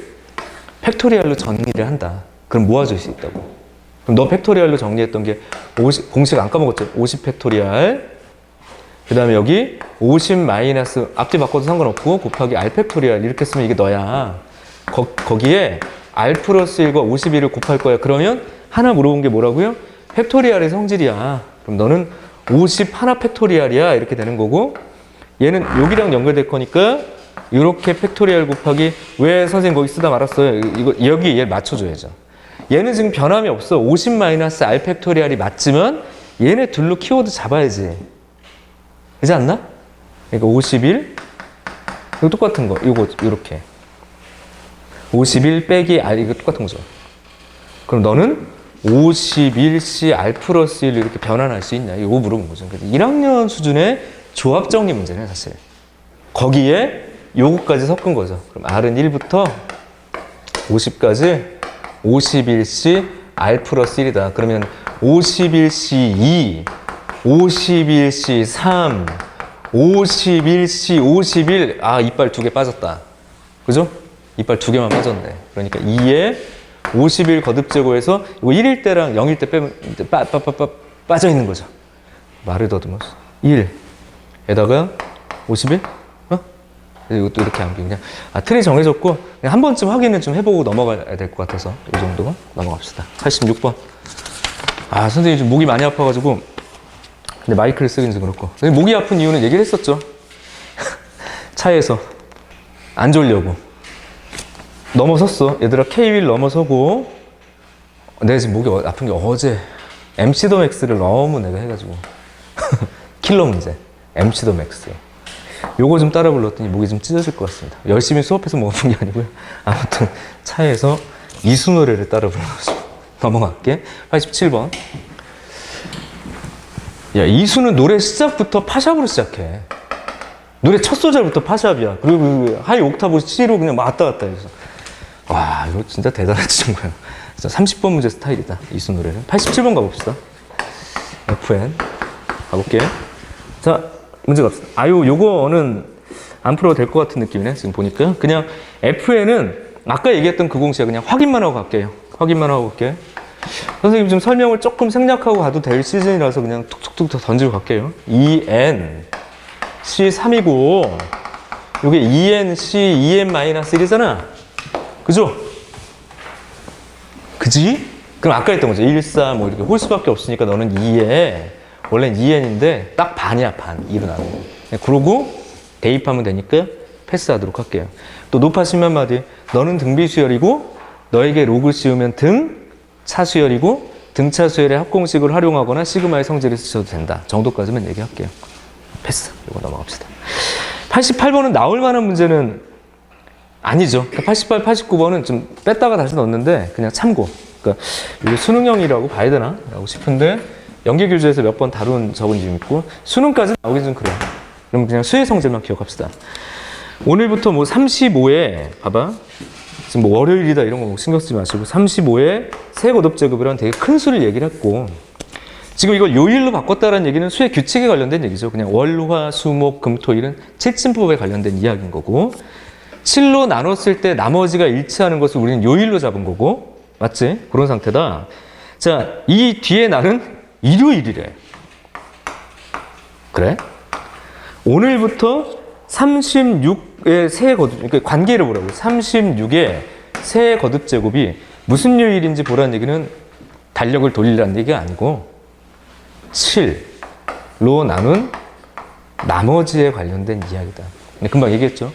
팩토리얼로 정리를 한다. 그럼 모아줄 수 있다고. 그럼 너 팩토리얼로 정리했던 게 50, 공식 안 까먹었죠? 50 팩토리얼. 그 다음에 여기 50 마이너스 앞뒤 바꿔도 상관없고 곱하기 R 팩토리얼 이렇게 쓰면 이게 너야. 거기에 R 플러스 1과 51을 곱할 거야. 그러면 하나 물어본 게 뭐라고요? 팩토리얼의 성질이야. 그럼 너는 50 하나 팩토리얼이야. 이렇게 되는 거고 얘는 여기랑 연결될 거니까 이렇게 팩토리얼 곱하기 왜 선생님 거기 쓰다 말았어요? 이거 여기 얘를 맞춰줘야죠. 얘는 지금 변함이 없어. 50 마이너스 R 팩토리얼이 맞지만 얘네 둘로 키워드 잡아야지. 그렇지 않나? 그러니까 51 이거 똑같은 거. 이거 이렇게 51 빼기 R 이거 똑같은 거죠. 그럼 너는 51C R 플러스 1 이렇게 변환할 수 있냐? 이거 물어본 거죠. 그래서 1학년 수준의 조합 정리 문제네 사실. 거기에 요거까지 섞은 거죠. 그럼 R은 1부터 50까지 51C R 플러스 1이다. 그러면 51C 2, 51C 3, 51C 51. 이빨 2개 빠졌다. 그죠? 이빨 2개만 빠졌네. 그러니까 2에 51 거듭제곱해서 이거 1일 때랑 0일 때 빼면 빠져 있는 거죠. 말을 더듬어서 1에다가 51? 이것도 이렇게 암기 그냥 틀이 정해졌고 그냥 한 번쯤 확인을 좀 해보고 넘어가야 될 것 같아서 이 정도 넘어갑시다. 86번. 선생님 좀 목이 많이 아파가지고 근데 마이크를 쓰긴지 그렇고 선생님 목이 아픈 이유는 얘기를 했었죠. 차에서 안 졸려고 넘어섰어. 얘들아 K-윌 넘어서고 내가 지금 목이 아픈 게 어제 MC 더 맥스를 너무 내가 해가지고 킬러 문제 MC 더 맥스 요거 좀 따라 불렀더니 목이 좀 찢어질 것 같습니다. 열심히 수업해서 목 아픈 게 아니고요. 아무튼 차에서 이수 노래를 따라 불러가지고 넘어갈게. 87번. 야, 이수는 노래 시작부터 파샵으로 시작해. 노래 첫 소절부터 파샵이야. 그리고 하이 옥타브 C로 그냥 왔다 갔다 해서 와, 이거 진짜 대단한 친구야. 진짜 30번 문제 스타일이다. 이수 노래는. 87번 가봅시다. FN 가볼게. 자, 문제 갑시다. 요거는 안 풀어도 될 것 같은 느낌이네. 지금 보니까. 그냥 FN은 아까 얘기했던 그 공식 그냥 확인만 하고 갈게요. 확인만 하고 갈게요. 선생님 좀 설명을 조금 생략하고 가도 될 시즌이라서 그냥 툭툭툭 던지고 갈게요. EN C3이고 이게 EN C EN-1이잖아. 그죠? 그지? 그럼 아까 했던 거죠. 1, 4 뭐 이렇게 홀수밖에 없으니까 너는 2에 원래는 2N인데 딱 반이야. 반. 2로 나누는 거. 그러고 대입하면 되니까 패스하도록 할게요. 또 높아지면 마디 너는 등비 수열이고 너에게 로그를 씌우면 등차 수열이고 등차 수열의 합공식을 활용하거나 시그마의 성질을 쓰셔도 된다. 정도까지만 얘기할게요. 패스. 이거 넘어갑시다. 88번은 나올 만한 문제는 아니죠. 88, 89번은 좀 뺐다가 다시 넣었는데 그냥 참고. 그러니까 이게 수능형이라고 봐야 되나? 라고 싶은데 연계교재에서 몇 번 다룬 적은 좀 있고 수능까지 나오긴 좀 그래요. 그럼 그냥 수의 성질만 기억합시다. 오늘부터 뭐 35에 봐봐. 지금 뭐 월요일이다 이런 거 신경 쓰지 마시고 35에 세거듭제곱이라는 되게 큰 수를 얘기를 했고 지금 이걸 요일로 바꿨다라는 얘기는 수의 규칙에 관련된 얘기죠. 그냥 월, 화, 수, 목, 금, 토 일은 칠진법에 관련된 이야기인 거고 7로 나눴을 때 나머지가 일치하는 것을 우리는 요일로 잡은 거고 맞지? 그런 상태다. 자, 이 뒤에 날은 일요일이래. 그래? 오늘부터 36의 세 거듭, 그러니까 관계를 보라고. 36의 세 거듭 제곱이 무슨 요일인지 보라는 얘기는 달력을 돌리라는 얘기가 아니고 7로 나눈 나머지에 관련된 이야기다. 금방 얘기했죠.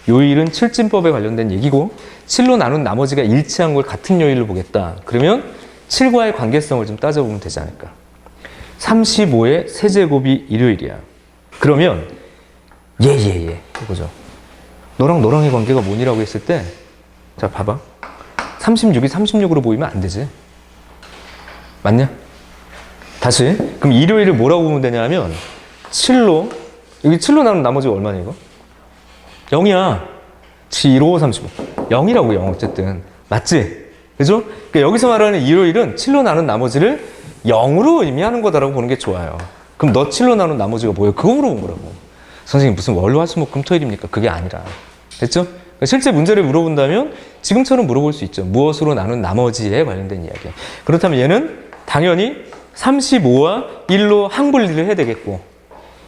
요일은 칠진법에 관련된 얘기고 7로 나눈 나머지가 일치한 걸 같은 요일로 보겠다. 그러면 7과의 관계성을 좀 따져보면 되지 않을까. 35의 세제곱이 일요일이야. 그러면 이거죠. 너랑의 관계가 뭐니라고 했을 때 자 봐봐. 36이 36으로 보이면 안 되지. 맞냐? 다시. 그럼 일요일을 뭐라고 보면 되냐면 7로 여기 7로 나눈 나머지가 얼마냐 이거? 0이야. 7, 5, 35. 0이라고 0 어쨌든. 맞지? 그죠? 그러니까 여기서 말하는 일요일은 7로 나눈 나머지를 0으로 의미하는 거다라고 보는 게 좋아요. 그럼 너 7로 나눈 나머지가 뭐예요? 그거 물어본 거라고. 선생님 무슨 월, 화, 수, 목, 금, 토, 일입니까? 그게 아니라. 됐죠? 그러니까 실제 문제를 물어본다면 지금처럼 물어볼 수 있죠. 무엇으로 나눈 나머지에 관련된 이야기. 그렇다면 얘는 당연히 35와 1로 항분리를 해야 되겠고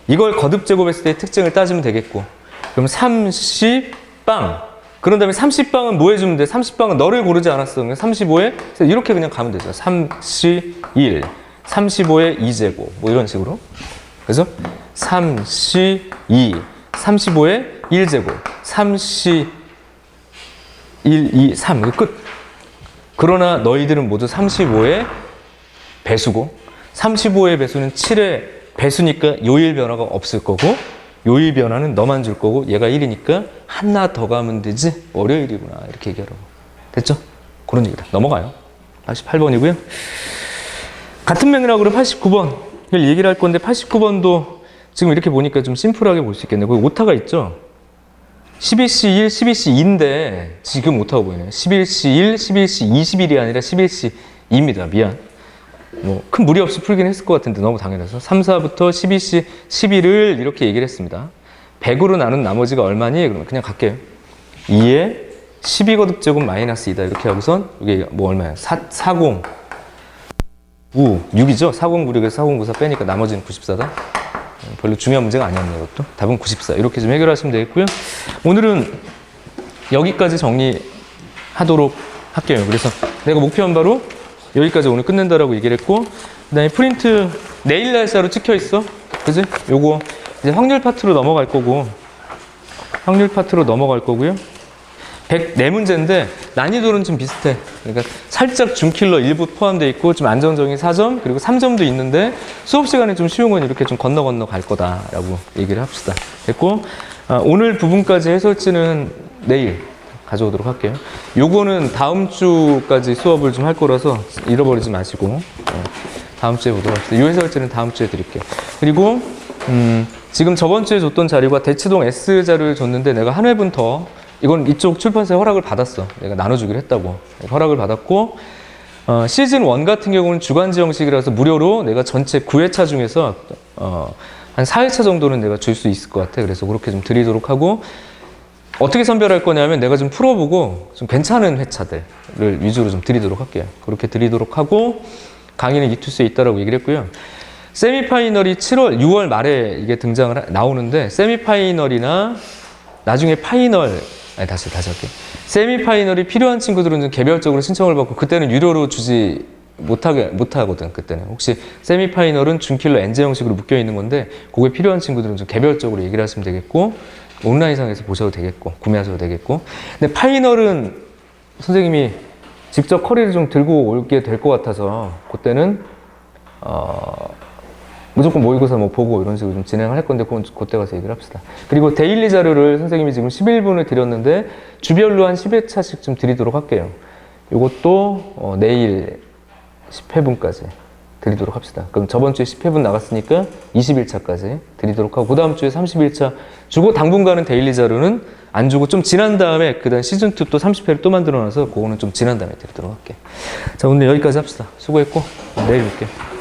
이걸 거듭제곱했을 때의 특징을 따지면 되겠고 그럼 30빵 그런 다음에 30빵은 뭐 해주면 돼? 30빵은 너를 고르지 않았어. 35에 이렇게 그냥 가면 되죠. 31, 35의 2제곱 뭐 이런 식으로. 그래서 32, 35의 1제곱 31, 2, 3 이거 끝. 그러나 너희들은 모두 35의 배수고 35의 배수는 7의 배수니까 요일 변화가 없을 거고 요일 변화는 너만 줄 거고 얘가 1이니까 하나 더 가면 되지 월요일이구나 이렇게 얘기하라고. 됐죠? 그런 얘기다. 넘어가요. 88번이고요. 같은 맥락으로 89번 얘기를 할 건데 89번도 지금 이렇게 보니까 좀 심플하게 볼 수 있겠네요. 거기 오타가 있죠? 11시 1, 11시 2인데 지금 오타가 보이네요. 11시 1, 11시 20일이 아니라 11시 2입니다. 미안. 뭐 큰 무리 없이 풀긴 했을 것 같은데 너무 당연해서 3, 4부터 12시 11을 이렇게 얘기를 했습니다. 100으로 나눈 나머지가 얼마니? 그러면 그냥 갈게요. 2에 12거듭제곱 마이너스 2다 이렇게 하고선 이게 뭐 얼마야? 40 6이죠? 4096에서 4094 빼니까 나머지는 94다. 별로 중요한 문제가 아니었네요. 이것도. 답은 94. 이렇게 좀 해결하시면 되겠고요. 오늘은 여기까지 정리하도록 할게요. 그래서 내가 목표한 바로 여기까지 오늘 끝낸다라고 얘기를 했고 그 다음에 프린트 내일 날짜로 찍혀 있어. 그지? 요거 이제 확률 파트로 넘어갈 거고 확률 파트로 넘어갈 거고요. 104문제인데 난이도는 좀 비슷해. 그러니까 살짝 줌킬러 일부 포함되어 있고 좀 안정적인 4점 그리고 3점도 있는데 수업 시간에 좀 쉬운 건 이렇게 좀 건너 갈 거다라고 얘기를 합시다. 됐고 오늘 부분까지 해설지는 내일 가져오도록 할게요. 요거는 다음 주까지 수업을 좀 할 거라서 잃어버리지 마시고 다음 주에 보도록 합시다. 이 해설지는 다음 주에 드릴게요. 그리고 지금 저번 주에 줬던 자료가 대치동 S 자료를 줬는데 내가 한 회분 더 이건 이쪽 출판사에 허락을 받았어. 내가 나눠주기로 했다고. 허락을 받았고 시즌 1 같은 경우는 주간지 형식이라서 무료로 내가 전체 9회차 중에서 한 4회차 정도는 내가 줄 수 있을 것 같아. 그래서 그렇게 좀 드리도록 하고, 어떻게 선별할 거냐면 내가 좀 풀어보고 좀 괜찮은 회차들을 위주로 좀 드리도록 할게요. 그렇게 드리도록 하고, 강의는 이투스에 있다라고 얘기를 했고요. 세미파이널이 6월 말에 이게 나오는데, 세미파이널이나 나중에 파이널, 다시 할게요. 세미파이널이 필요한 친구들은 좀 개별적으로 신청을 받고, 그때는 유료로 주지 못하거든, 그때는. 혹시 세미파이널은 준킬러 엔제 형식으로 묶여 있는 건데, 그게 필요한 친구들은 좀 개별적으로 얘기를 하시면 되겠고, 온라인상에서 보셔도 되겠고, 구매하셔도 되겠고. 근데 파이널은 선생님이 직접 커리를 좀 들고 올게 될 것 같아서, 그때는, 무조건 모의고사 뭐 보고 이런 식으로 좀 진행을 할 건데, 그때 가서 얘기를 합시다. 그리고 데일리 자료를 선생님이 지금 11분을 드렸는데, 주별로 한 10회차씩 좀 드리도록 할게요. 요것도, 내일 10회분까지 드리도록 합시다. 그럼 저번 주에 10회분 나갔으니까 21차까지 드리도록 하고, 그 다음 주에 31차 주고, 당분간은 데일리 자료는 안 주고 좀 지난 다음에, 그 다음 시즌2 또 30회를 또 만들어 놔서 그거는 좀 지난 다음에 드리도록 할게. 자, 오늘 여기까지 합시다. 수고했고, 내일 뵐게요.